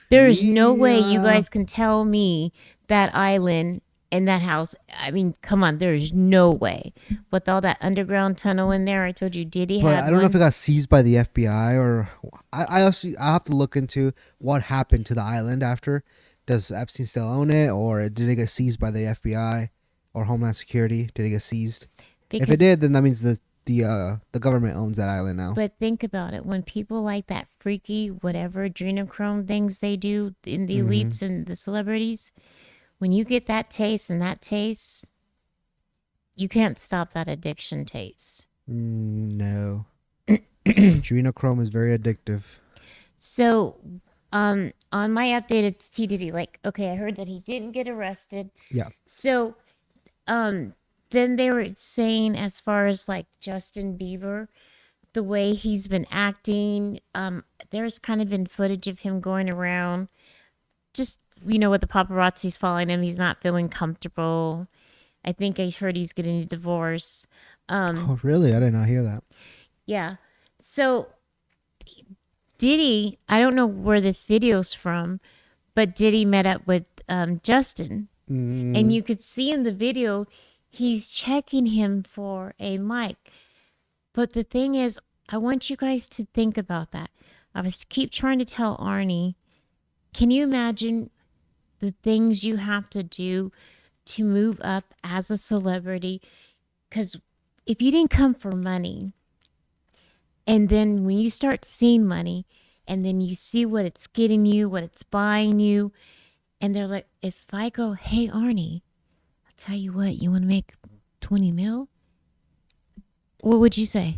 There is no way you guys can tell me that island and that house. I mean, come on, there is no way. With all that underground tunnel in there, I told you Diddy had I don't know if it got seized by the FBI or I have to look into what happened to the island after. Does Epstein still own it, or did it get seized by the FBI or Homeland Security? Did it get seized? If it did, then that means the government owns that island now. But think about it. When people like that freaky whatever adrenochrome things they do in the elites and the celebrities, when you get that taste, you can't stop that addiction taste. No. Adrenochrome is very addictive. So, on my updated T Diddy, like, okay, I heard that he didn't get arrested. Yeah. So, then they were saying as far as like Justin Bieber, the way he's been acting, there's kind of been footage of him going around, just with the paparazzi's following him. He's not feeling comfortable. I think I heard he's getting a divorce. Oh, really? I did not hear that. Yeah. So Diddy, I don't know where this video's from, but Diddy met up with Justin. And you could see in the video, he's checking him for a mic. But the thing is, I want you guys to think about that. I was keep trying to tell Arnie, can you imagine the things you have to do to move up as a celebrity? Because if you didn't come for money, and then when you start seeing money, and then you see what it's getting you, what it's buying you, and they're like, if I go, hey, Arnie, I'll tell you what, you want to make 20 mil? What would you say?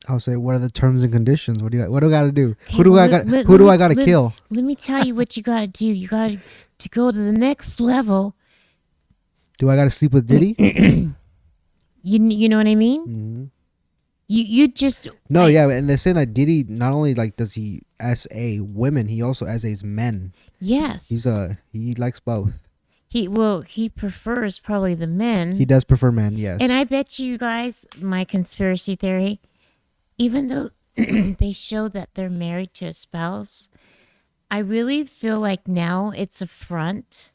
I'll say, what are the terms and conditions? What do I got to do? Okay, Who do I got? Who do I got to kill? Let me tell you what you got to do. You got to go to the next level. Do I got to sleep with Diddy? You know what I mean? Mm-hmm. You just Yeah, and they're saying that Diddy not only like does he SA women, he also SAs men. yes. He likes both. He prefers probably the men. He does prefer men, yes. And I bet you guys, my conspiracy theory, even though they show that they're married to a spouse, I really feel like now it's a front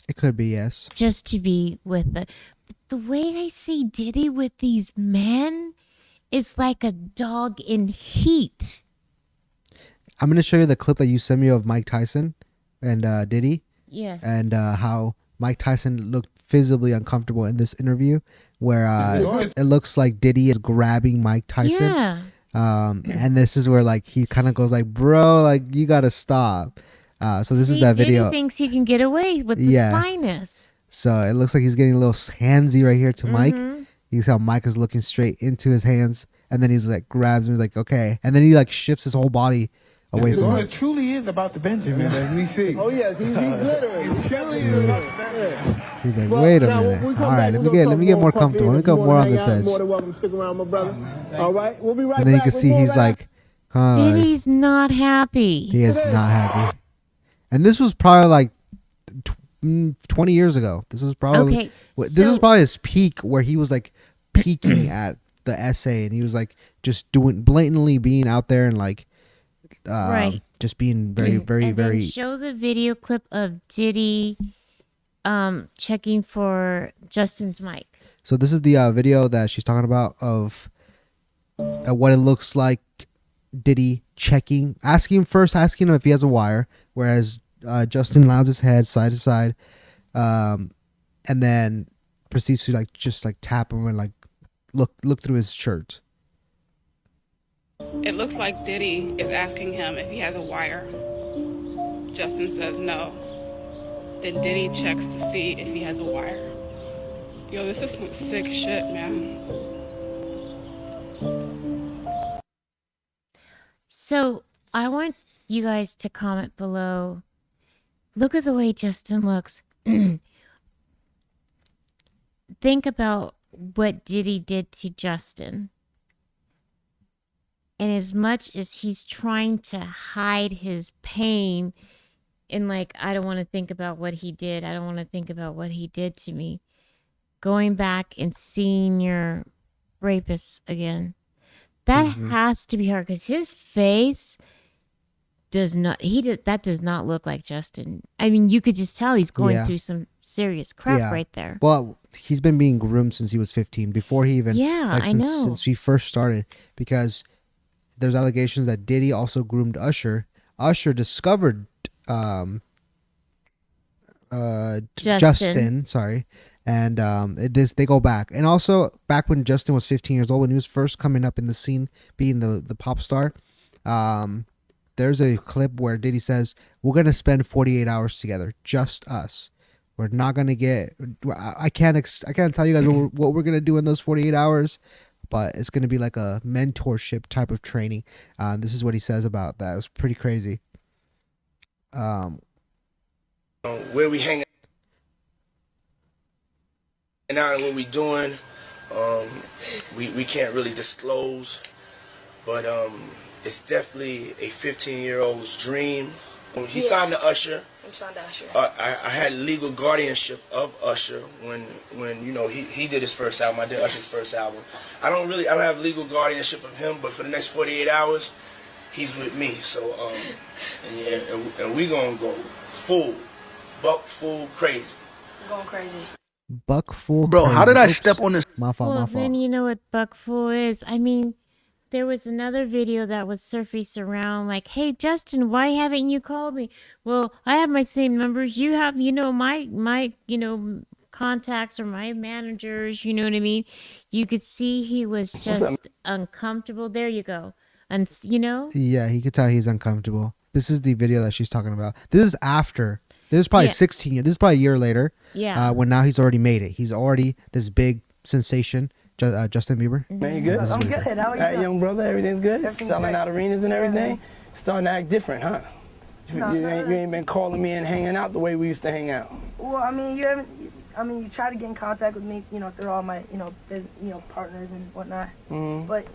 It could be, yes. just to be with the way I see Diddy with these men is like a dog in heat. I'm gonna show you the clip that you sent me of Mike Tyson and Diddy. Yes. And how Mike Tyson looked visibly uncomfortable in this interview, where it looks like Diddy is grabbing Mike Tyson. Yeah. And this is where like he kind of goes like, bro, like you gotta stop. So this is that video. Diddy thinks he can get away with the finest. So it looks like he's getting a little handsy right here to Mike. Mm-hmm. You see how Mike is looking straight into his hands, and then he's like grabs him. He's like, okay, and then he like shifts his whole body away from him. It truly is about the Benjamin, as we see. Oh yes, he's glittering. It truly is about the Benjamin. He's like, wait a minute. All right, let me get more comfortable. Let me go more on this edge. More than welcome to stick around, my brother. All right, we'll be right back. And then you can see he's like, Diddy's not happy. he is not happy. And this was probably like 20 years ago. This was probably Okay, this was probably his peak, where he was like peaking at the essay, and he was like just doing blatantly being out there and like Right. just being very very And then very show the video clip of Diddy checking for Justin's mic. So this is the video that she's talking about of what it looks like. Diddy asking him if he has a wire, whereas Justin nods his head side to side, and then proceeds to like just like tap him and like look through his shirt. It looks like Diddy is asking him if he has a wire. Justin says no. Then Diddy checks to see if he has a wire. Yo, this is some sick shit, man. So I want you guys to comment below. Look at the way Justin looks. Think about what Diddy did to Justin. And as much as he's trying to hide his pain and like, I don't want to think about what he did. I don't want to think about what he did to me. Going back and seeing your rapist again. That has to be hard because his face does not look like Justin. I mean, you could just tell he's going through some serious crap right there. Well, he's been being groomed since he was 15, before he even I know. since he first started, because there's allegations that Diddy also groomed Usher. Usher discovered Justin, sorry. And they go back, and also back when Justin was 15 years old, when he was first coming up in the scene, being the pop star. There's a clip where Diddy says, "We're gonna spend 48 hours together, just us. We're not gonna get. I can't tell you guys what we're gonna do in those 48 hours, but it's going to be like a mentorship type of training. This is what he says about that. It was pretty crazy. Where we hang out and what we doing, we can't really disclose, but it's definitely a 15-year-old's dream. He signed to Usher. I'm signed to Usher. I had legal guardianship of Usher when you know he did his first album. I did Usher's first album. I don't have legal guardianship of him, but for the next 48 hours, he's with me. So and we gonna go full crazy. I'm going crazy. Buck full. Bro, crazy. how did I Oops. step on this? My fault. Well, My fault. then you know what buck fool is. I mean, there was another video that was surfaced around like, hey, Justin, why haven't you called me? Well, I have my same numbers. You have, my contacts or my managers, you know what I mean? You could see he was just uncomfortable. There you go. And, Yeah, he could tell he's uncomfortable. This is the video that she's talking about. This is after. This is probably 16 years. This is probably a year later. Yeah. When now he's already made it. He's already this big sensation. Justin Bieber. Man, you good? I'm good. How are you? Young brother, everything's good? Selling out arenas and everything? Starting to act different, huh? You ain't been calling me and hanging out the way we used to hang out. Well, I mean, you try to get in contact with me, through all my, partners and whatnot. Mm-hmm. But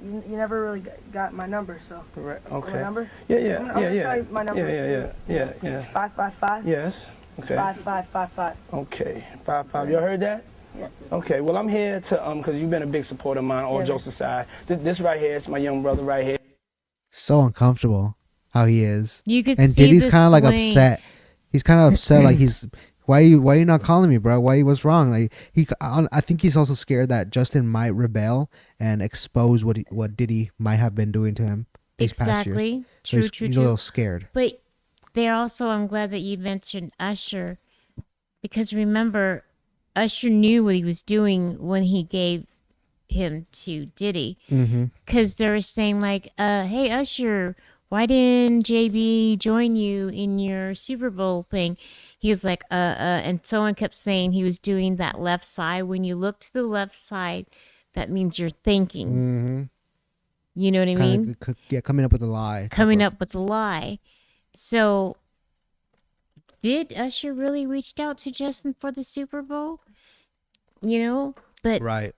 you never really got my number, so. Right. My Okay. number? Yeah. I'm gonna tell you my number. Yeah. It's 555. Yes. Okay. 5555. Okay. 55. You heard that? Yeah. Okay. Well, I'm here to because you've been a big supporter of mine, all jokes aside. This right here is my young brother right here. So uncomfortable how he is. You could and see Diddy's the kind of like swing. upset. He's kind of upset. Like why you not calling me, bro? What's wrong? Like I think he's also scared that Justin might rebel and expose what Diddy might have been doing to him these past years. True. He's a little scared. But I'm glad that you mentioned Usher, because remember, Usher knew what he was doing when he gave him to Diddy, because they were saying like, hey Usher, why didn't JB join you in your Super Bowl thing? He was like, and someone kept saying he was doing that left side. When you look to the left side, that means you're thinking. Mm-hmm. You know what I mean? Yeah, coming up with a lie. Up with a lie. So, did Usher really reach out to Justin for the Super Bowl? But right.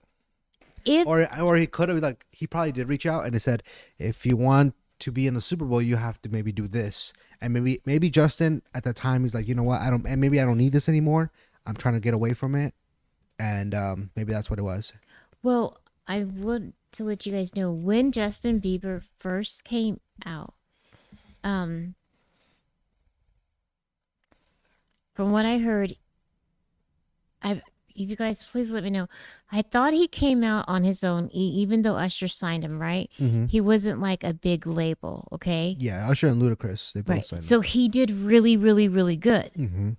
If or he could have he probably did reach out and he said, if you want to be in the Super Bowl, you have to maybe do this. And maybe Justin at the time he's like, you know what, I don't need this anymore. I'm trying to get away from it. And maybe that's what it was. Well, I would to let you guys know when Justin Bieber first came out. From what I heard, you guys please let me know. I thought he came out on his own, even though Usher signed him, right? Mm-hmm. He wasn't like a big label, okay? Yeah, Usher and Ludacris, they both signed him. So he did really, really, really good. Mm-hmm.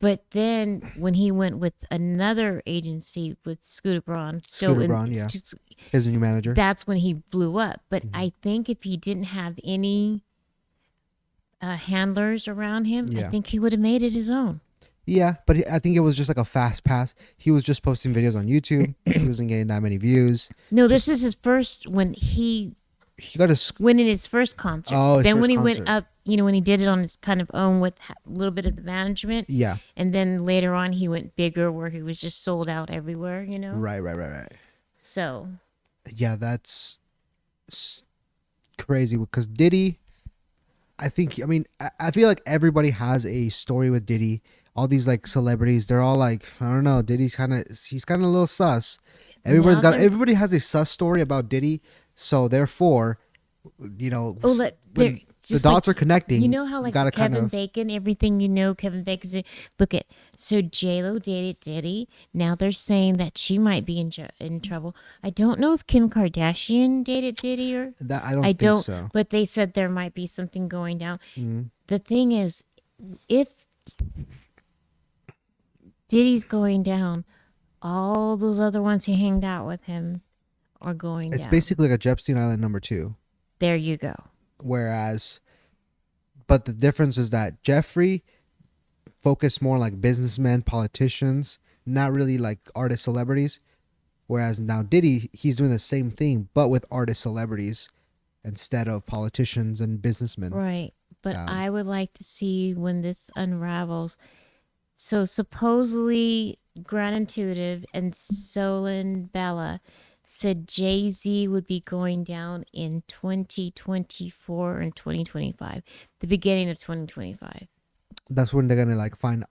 But then when he went with another agency with Scooter Braun, his new manager, that's when he blew up. But I think if he didn't have any handlers around him, I think he would have made it his own. Yeah, but I think it was just like a fast pass. He was just posting videos on YouTube. He wasn't getting that many views. No, this is his first when he got his went in his first concert. Oh, then when he went up, when he did it on his kind of own with a little bit of the management. Yeah. And then later on, he went bigger where he was just sold out everywhere. Right. So. Yeah, that's crazy because Diddy. I feel like everybody has a story with Diddy. All these like celebrities, they're all like, I don't know, he's kind of a little sus. Everybody has a sus story about Diddy, so therefore, the dots are connecting. You know how like Kevin Bacon, everything Kevin Bacon's look at. So JLo dated Diddy. Now they're saying that she might be in trouble. I don't know if Kim Kardashian dated Diddy or that. I don't think so. But they said there might be something going down. Mm-hmm. The thing is, if Diddy's going down, all those other ones who hanged out with him are going down. It's basically like a Epstein Island #2. There you go. But the difference is that Jeffrey focused more like businessmen, politicians, not really like artist celebrities. Whereas now Diddy, he's doing the same thing, but with artist celebrities instead of politicians and businessmen. Right. But I would like to see when this unravels. So supposedly Grand Intuitive and Solon Bella said Jay-Z would be going down in 2024 and 2025, the beginning of 2025. That's when they're gonna like find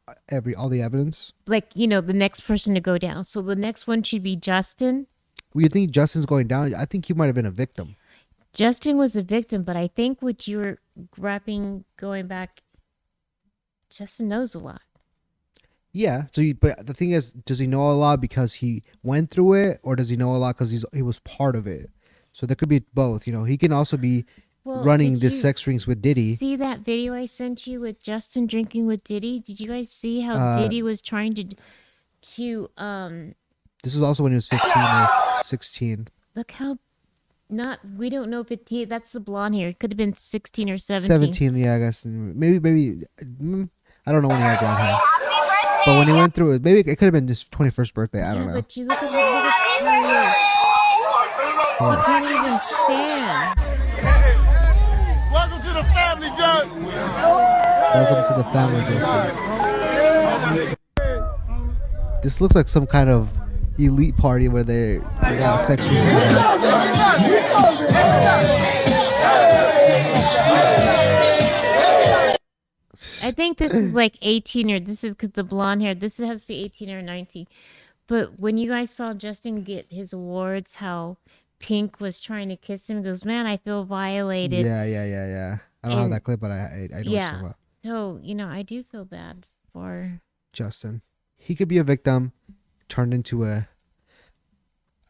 all the evidence. Like, the next person to go down. So the next one should be Justin. Well, you think Justin's going down? I think he might have been a victim. Justin was a victim, but I think what you were going back, Justin knows a lot. Yeah. But the thing is, does he know a lot because he went through it, or does he know a lot because he was part of it? So there could be both. He can also be running this sex rings with Diddy. See that video I sent you with Justin drinking with Diddy? Did you guys see how Diddy was trying to This was also when he was 15 or 16. Look how we don't know if that's the blonde hair. It could have been 16 or 17. 17, yeah, I guess. Maybe I don't know when he had blonde hair. But when he went through it, maybe it could have been his 21st birthday. I don't know. But you look at how he can't even stand. Welcome to the family, John. Welcome to the family, Justin. This looks like some kind of elite party where they got sex rings. I think this is like 18 or this is because the blonde hair. This has to be 18 or 19. But when you guys saw Justin get his awards, how Pink was trying to kiss him, he goes, "Man, I feel violated." Yeah. I don't have that clip, but I know what you're talking about. So, I do feel bad for Justin. He could be a victim, turned into a...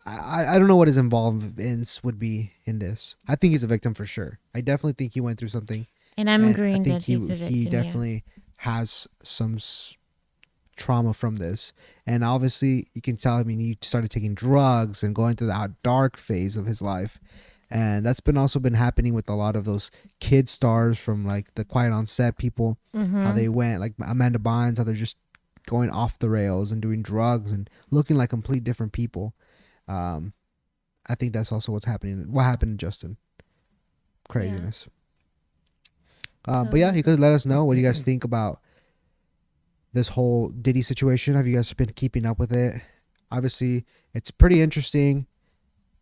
I don't know what his involvement would be in this. I think he's a victim for sure. I definitely think he went through something. And I'm agreeing that he's a victim. He definitely has some trauma from this. And obviously, you can tell, he started taking drugs and going through that dark phase of his life. And that's also been happening with a lot of those kid stars from like the Quiet on Set people. How they went, like Amanda Bynes, how they're just going off the rails and doing drugs and looking like complete different people. I think that's also what's happening. What happened to Justin? Craziness. But yeah, you could let us know what you guys think about this whole Diddy situation. Have you guys been keeping up with it? Obviously, it's pretty interesting,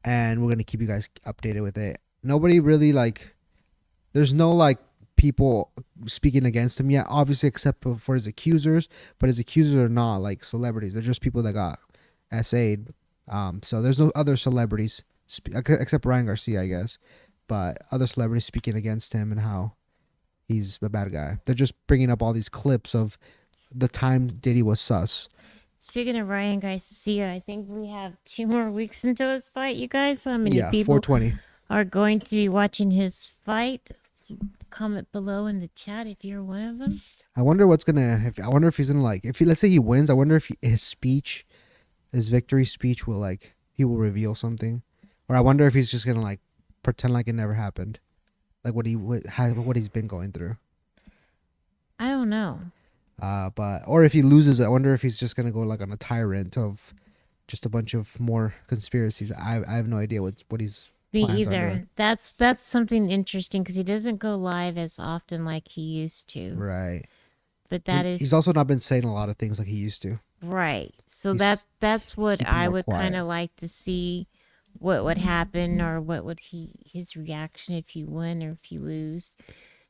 and we're gonna keep you guys updated with it. Nobody really there's no people speaking against him yet, obviously, except for his accusers. But his accusers are not like celebrities; they're just people that got SA'd. So there's no other celebrities except Ryan Garcia, I guess, but other celebrities speaking against him and how he's a bad guy. They're just bringing up all these clips of the time Diddy was sus. Speaking of Ryan Garcia, I think we have 2 more weeks until his fight, you guys. How many people 420 are going to be watching his fight? Comment below in the chat if you're one of them. I wonder I wonder if he's gonna let's say he wins, I wonder if his victory speech will he will reveal something, or I wonder if he's just gonna pretend like it never happened, like what he's been going through. I don't know. Or if he loses, I wonder if he's just gonna go on a tyrant of just a bunch of more conspiracies. I have no idea what he's. Me either. That's something interesting because he doesn't go live as often like he used to. Right. But he's also not been saying a lot of things like he used to. Right. So that's what I would kind of like to see, what would happen, or what would his reaction if he win or if he lose.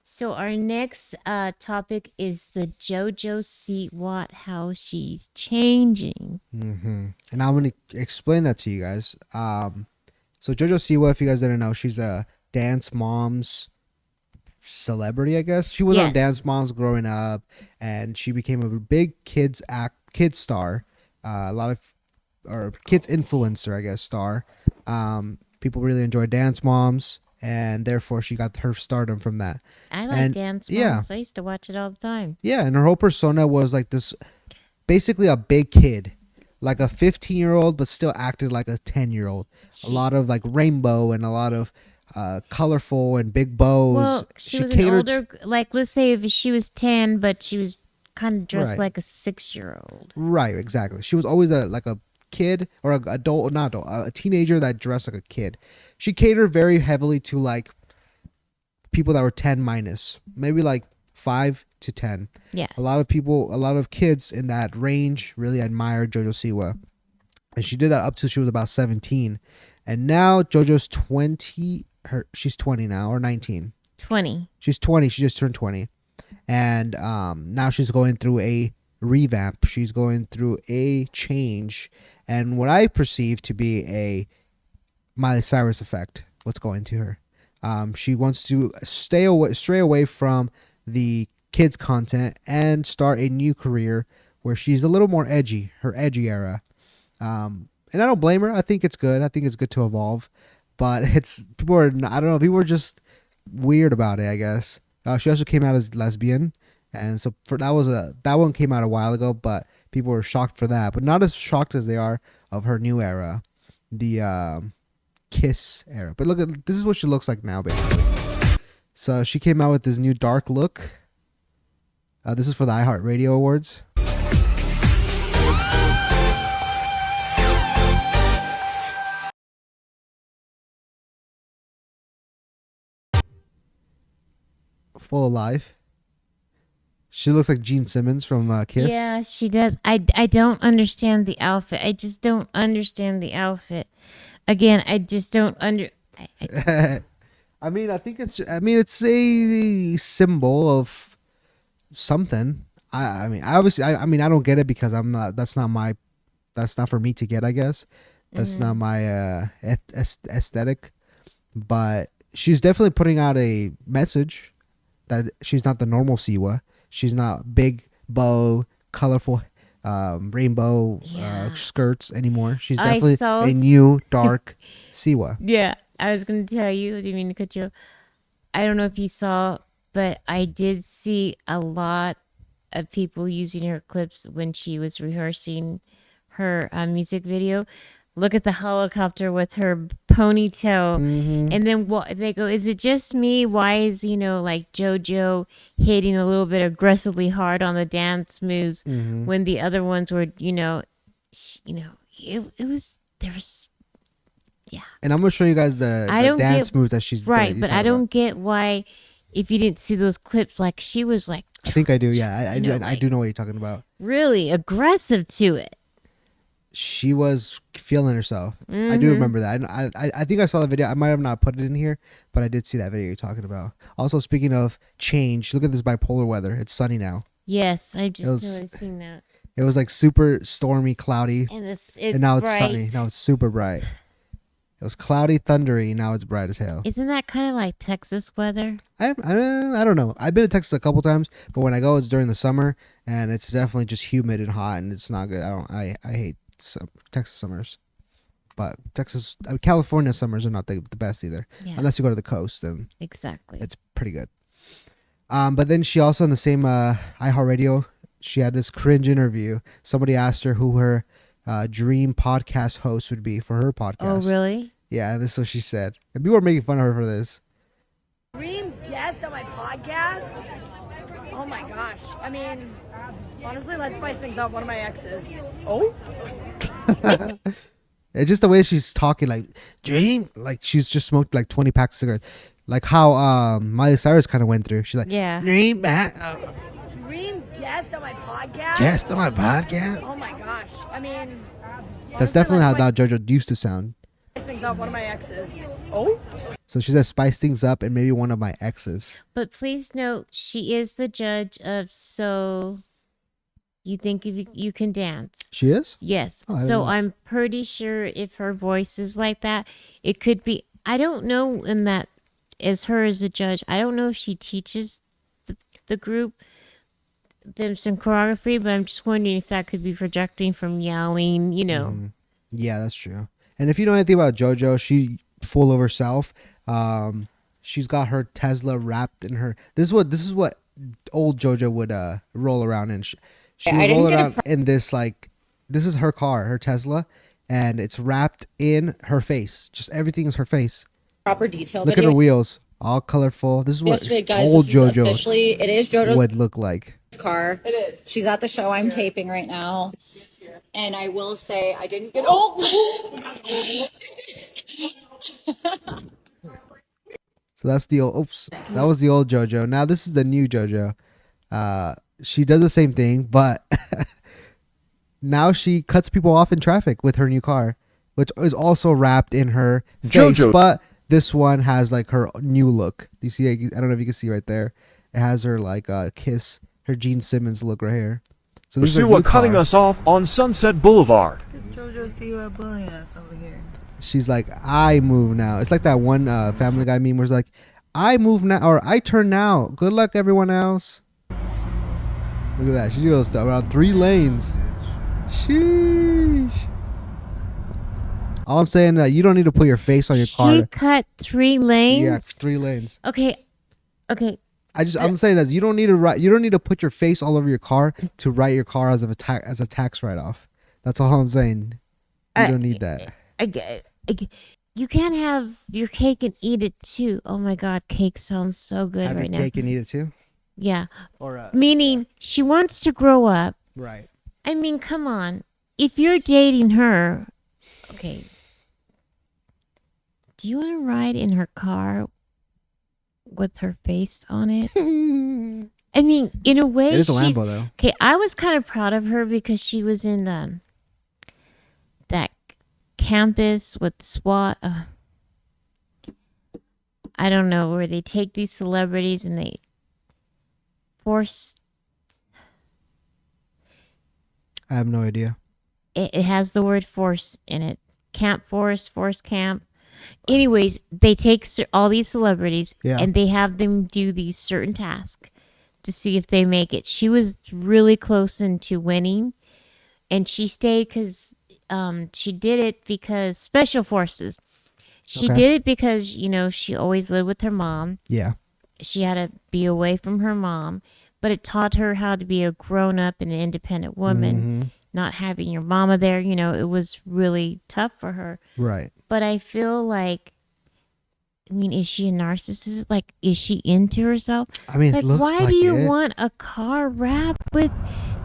So our next topic is the JoJo Siwa, how she's changing. Mm-hmm. And I'm going to explain that to you guys. So JoJo Siwa, if you guys didn't know, she's a Dance Moms celebrity, I guess. She was on Dance Moms growing up, and she became a big kids star, kids influencer, I guess, star. People really enjoy Dance Moms, and therefore she got her stardom from that. I like Dance Moms. Yeah. I used to watch it all the time. Yeah, and her whole persona was like this, basically a big kid, like a 15-year-old, but still acted like a 10-year-old. A lot of rainbow and a lot of colorful and big bows. Well, she was an older, let's say if she was 10, but she was kind of dressed like a 6-year-old. Right, exactly. She was always a kid or a adult, not adult, a teenager that dressed like a kid. She catered very heavily to like people that were 10 minus, maybe like 5 to 10. Yes. A lot of kids in that range really admired JoJo Siwa. And she did that up till she was about 17. And now JoJo's 20. She's 20 now, or 19. 20. She's 20. She just turned 20. And now she's going through a revamp. She's going through a change. And what I perceive to be a Miley Cyrus effect, what's going to her. She wants to stray away from the kids content and start a new career where she's a little more edgy, her edgy era. And I don't blame her. I think it's good. I think it's good to evolve, but I don't know. People are just weird about it, I guess. She also came out as lesbian. And so that one came out a while ago, but people were shocked for that, but not as shocked as they are of her new era, the Kiss era. But this is what she looks like now, basically. So she came out with this new dark look. This is for the iHeartRadio Awards. Full of life. She looks like Gene Simmons from Kiss. Yeah, she does. I don't understand the outfit. I just don't understand the outfit. Again, I just don't I mean, I think it's a symbol of something. I mean, I don't get it because that's not for me to get, I guess. That's not my aesthetic. But she's definitely putting out a message that she's not the normal Siwa. She's not big bow, colorful rainbow skirts anymore. She's definitely a new dark Siwa. Yeah, I was going to tell you. I didn't mean to cut you off. I don't know if you saw, but I did see a lot of people using her clips when she was rehearsing her music video. Look at the helicopter with her ponytail. Mm-hmm. And then they go, is it just me? Why is, like JoJo hitting a little bit aggressively hard on the dance moves when the other ones were, it was, there was, yeah. And I'm going to show you guys the dance moves that she's right, but I don't get why, if you didn't see those clips, like she was like, I think I do, yeah. I do know what you're talking about. Really aggressive to it. She was feeling herself. I do remember that. I think I saw the video. I might have not put it in here, but I did see that video you're talking about. Also, speaking of change, look at this bipolar weather. It's sunny now. Yes, I just seen that. It was like super stormy, cloudy, and now it's bright. sunny. Now it's super bright. It was cloudy, thundery. Now it's bright as hell. Isn't that kind of like Texas weather? I don't know. I've been to Texas a couple times, but when I go, it's during the summer, and it's definitely just humid and hot, and it's not good. I hate Texas summers, but California summers are not the best either, unless you go to the coast. And exactly, it's pretty good. But then she also, on the same iHeartRadio, she had this cringe interview. Somebody asked her who her dream podcast host would be for her podcast. Oh, really? Yeah, this is what she said. And people were making fun of her for this. Dream guest on my podcast? Oh my gosh. I mean, honestly, let's spice things up. One of my exes. Oh? It's just the way she's talking, like, dream, like she's just smoked like 20 packs of cigarettes. Like how Miley Cyrus kind of went through. She's like, dream guest on my podcast? Guest on my podcast? Oh my gosh. I mean, that's definitely how JoJo used to sound. Spice things up. One of my exes. Oh? So she says spice things up and maybe one of my exes. But please note, she is the judge of So You Think You Can Dance. She is? Yes. So I'm pretty sure if her voice is like that, it could be. I don't know in that as her as a judge. I don't know if she teaches the group them some choreography, but I'm just wondering if that could be projecting from yelling, Yeah, that's true. And if you know anything about JoJo, she full of herself. She's got her Tesla wrapped in her. This is what old JoJo would roll around in. She would roll around in this, like, this is her car, her Tesla, and it's wrapped in her face. Just everything is her face. Proper detail. Look at her wheels, all colorful. This is what old JoJo it is JoJo's would look like. car. It is. She's at the show I'm taping right now. And I will say I didn't get. Oh! So that's the old. Oops, that was the old JoJo. Now this is the new JoJo. She does the same thing, but now she cuts people off in traffic with her new car, which is also wrapped in her face. JoJo. But this one has like her new look. You see? I don't know if you can see right there. It has her like kiss, her Gene Simmons look right here. So this is her new Siwa cutting car. us off on Sunset Boulevard. JoJo Siwa bullying us over here. She's like, I move now. It's like that one Family Guy meme where it's like, I move now, or I turn now. Good luck, everyone else. Look at that. She goes around 3 lanes. Sheesh. All I'm saying that you don't need to put your face on your car. She cut 3 lanes. Yeah, 3 lanes. Okay. I'm saying that you don't need to You don't need to put your face all over your car to write your car as a tax write off. That's all I'm saying. You don't need that. You can't have your cake and eat it too. Oh my God, cake sounds so good Have right your now. cake and eat it too. Yeah. Or meaning she wants to grow up. Right. I mean, come on. If you're dating her, okay. Do you want to ride in her car with her face on it? I mean, in a way, It is a Lambo, though. Okay, I was kind of proud of her because she was in that campus with SWAT. I don't know, where they take these celebrities and they force. I have no idea. It has the word force in it. Camp force camp. Anyways, they take all these celebrities and they have them do these certain tasks to see if they make it. She was really close into winning, and she stayed because she did it because special forces. She did it because, you know, she always lived with her mom. Yeah. She had to be away from her mom, but it taught her how to be a grown-up and an independent woman, not having your mama there. You know, it was really tough for her. Right. But I feel like, I mean, is she a narcissist? Like, is she into herself? I mean, it like, looks why like do you it. want a car wrapped with?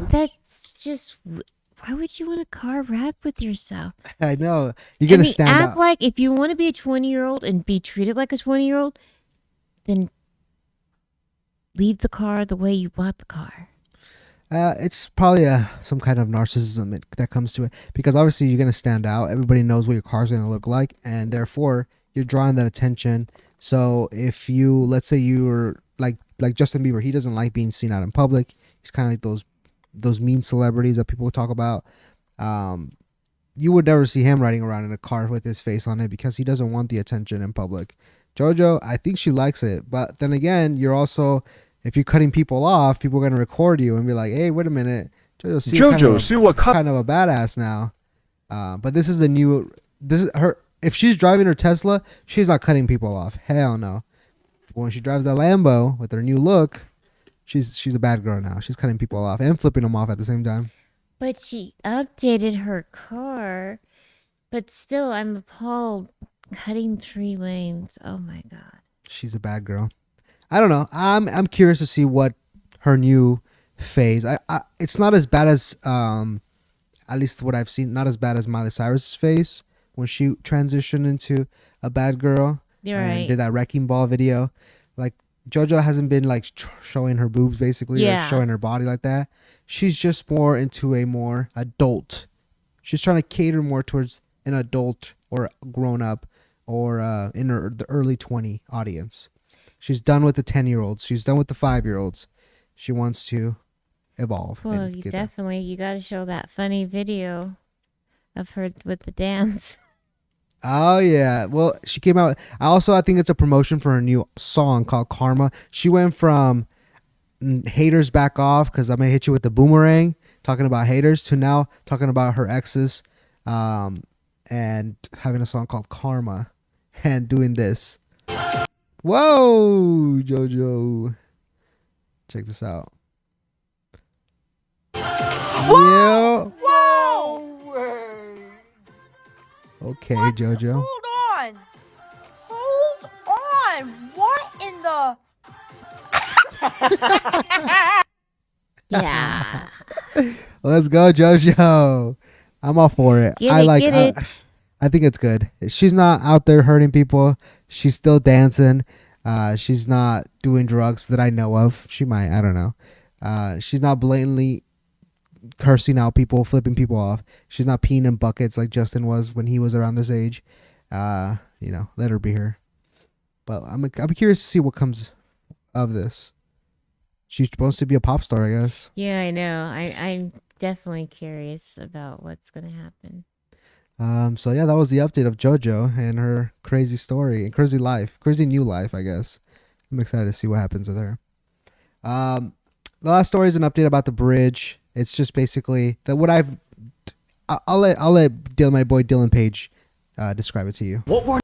That's just. Why would you want a car wrapped with yourself? I know. You're gonna stand act out. like if you want to be a 20-year-old and be treated like a 20-year-old, then leave the car the way you bought the car. It's probably some kind of narcissism that comes to it, because obviously you're gonna stand out. Everybody knows what your car's gonna look like, and therefore you're drawing that attention. So if you, let's say you were like Justin Bieber, he doesn't like being seen out in public. He's kind of like those mean celebrities that people talk about. You would never see him riding around in a car with his face on it because he doesn't want the attention in public. JoJo, I think she likes it, but then again, you're also, if you're cutting people off, people are gonna record you and be like, "Hey, wait a minute, JoJo Siwa kind of a badass now." But this is the new. This is her. If she's driving her Tesla, she's not cutting people off. Hell no. When she drives that Lambo with her new look, she's a bad girl now. She's cutting people off and flipping them off at the same time. But she updated her car. But still, I'm appalled. Cutting 3 lanes. Oh my God. She's a bad girl. I don't know. I'm curious to see what her new phase. It's not as bad as at least what I've seen. Not as bad as Miley Cyrus's phase when she transitioned into a bad girl. You're and right. Did that wrecking ball video. Like JoJo hasn't been like showing her boobs basically, or showing her body like that. She's just more into a more adult. She's trying to cater more towards an adult or grown up or in the early 20 audience. She's done with the 10-year-olds. She's done with the 5-year-olds. She wants to evolve. Well, you got to show that funny video of her with the dance. Oh yeah. Well, she came out. I think it's a promotion for her new song called Karma. She went from haters back off because I'm gonna hit you with the boomerang, talking about haters, to now talking about her exes, and having a song called Karma, and doing this. Whoa, JoJo. Check this out. Whoa! Whoa! Okay, JoJo. Hold on. What in the? Yeah. Let's go, JoJo. I'm all for it. Get I it, like. get it. I think it's good. She's not out there hurting people. She's still dancing. She's not doing drugs that I know of. She might. I don't know. She's not blatantly cursing out people, flipping people off. She's not peeing in buckets like Justin was when he was around this age. Let her be her. But I'm curious to see what comes of this. She's supposed to be a pop star, I guess. Yeah, I know. I'm definitely curious about what's going to happen. So yeah, that was the update of JoJo and her crazy story and crazy life, crazy new life, I guess. I'm excited to see what happens with her. The last story is an update about the bridge. It's just basically that what I'll let my boy Dylan Page describe it to you. What we're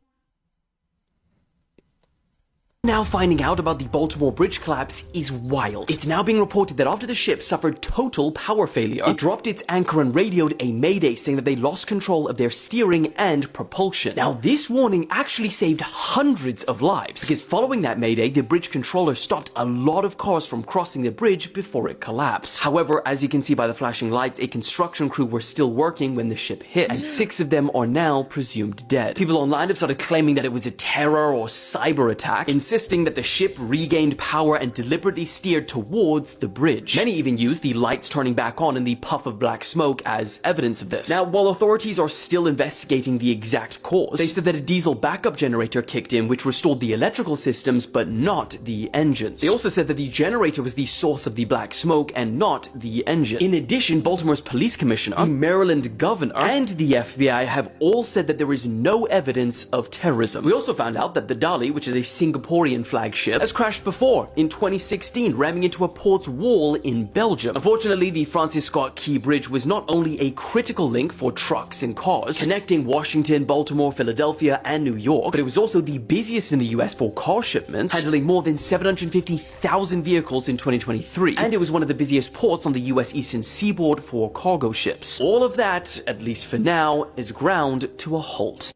now finding out about the Baltimore bridge collapse is wild. It's now being reported that after the ship suffered total power failure, it dropped its anchor and radioed a mayday saying that they lost control of their steering and propulsion. Now this warning actually saved hundreds of lives, because following that mayday, the bridge controller stopped a lot of cars from crossing the bridge before it collapsed. However, as you can see by the flashing lights, a construction crew were still working when the ship hit, and 6 of them are now presumed dead. People online have started claiming that it was a terror or cyber attack, insisting that the ship regained power and deliberately steered towards the bridge. Many even used the lights turning back on and the puff of black smoke as evidence of this. Now, while authorities are still investigating the exact cause, they said that a diesel backup generator kicked in which restored the electrical systems but not the engines. They also said that the generator was the source of the black smoke and not the engine. In addition, Baltimore's police commissioner, the Maryland governor, and the FBI have all said that there is no evidence of terrorism. We also found out that the Dali, which is a Singaporean flagship, has crashed before in 2016, ramming into a port's wall in Belgium. Unfortunately, the Francis Scott Key Bridge was not only a critical link for trucks and cars, connecting Washington, Baltimore, Philadelphia, and New York, but it was also the busiest in the US for car shipments, handling more than 750,000 vehicles in 2023, and it was one of the busiest ports on the US eastern seaboard for cargo ships. All of that, at least for now, is ground to a halt.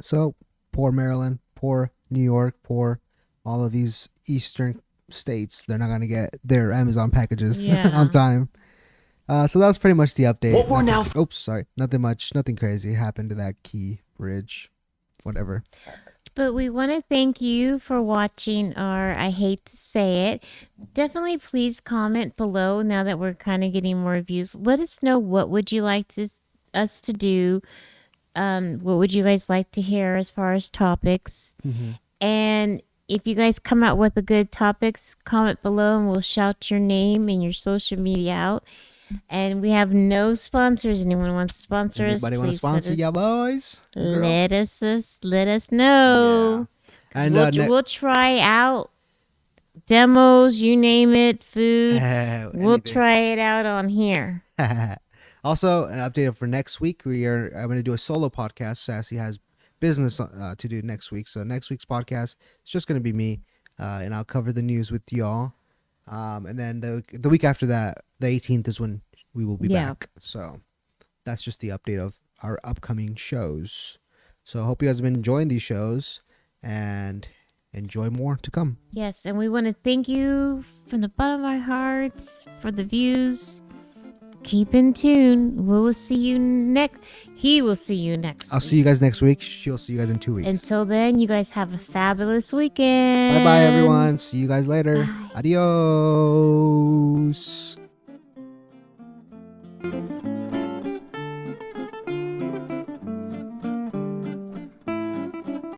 So, poor Maryland, poor New York, poor all of these eastern states. They're not going to get their Amazon packages on time. So that's pretty much the update. What we're now... Oops, sorry. Nothing much, nothing crazy happened to that Key Bridge. Whatever. But we want to thank you for watching our, I hate to say it. Definitely please comment below now that we're kind of getting more views. Let us know what would you like us to do. What would you guys like to hear as far as topics? And if you guys come out with a good topics, comment below and we'll shout your name and your social media out. And we have no sponsors. Anyone wants to sponsor us? Anybody want to sponsor ya boys? Let us know. Yeah. And we'll try out demos, you name it, food. We'll try it out on here. Also, an update for next week. I'm going to do a solo podcast. Sassy has business to do next week. So next week's podcast, it's just going to be me, and I'll cover the news with y'all. And then the week after that, the 18th, is when we will be back. So that's just the update of our upcoming shows. So I hope you guys have been enjoying these shows and enjoy more to come. Yes, and we want to thank you from the bottom of our hearts for the views. Keep in tune. We will see you next. He will see you next. I'll see you guys next week. She'll see you guys in 2 weeks. Until then, you guys have a fabulous weekend. Bye bye, everyone. See you guys later. Bye. Adios.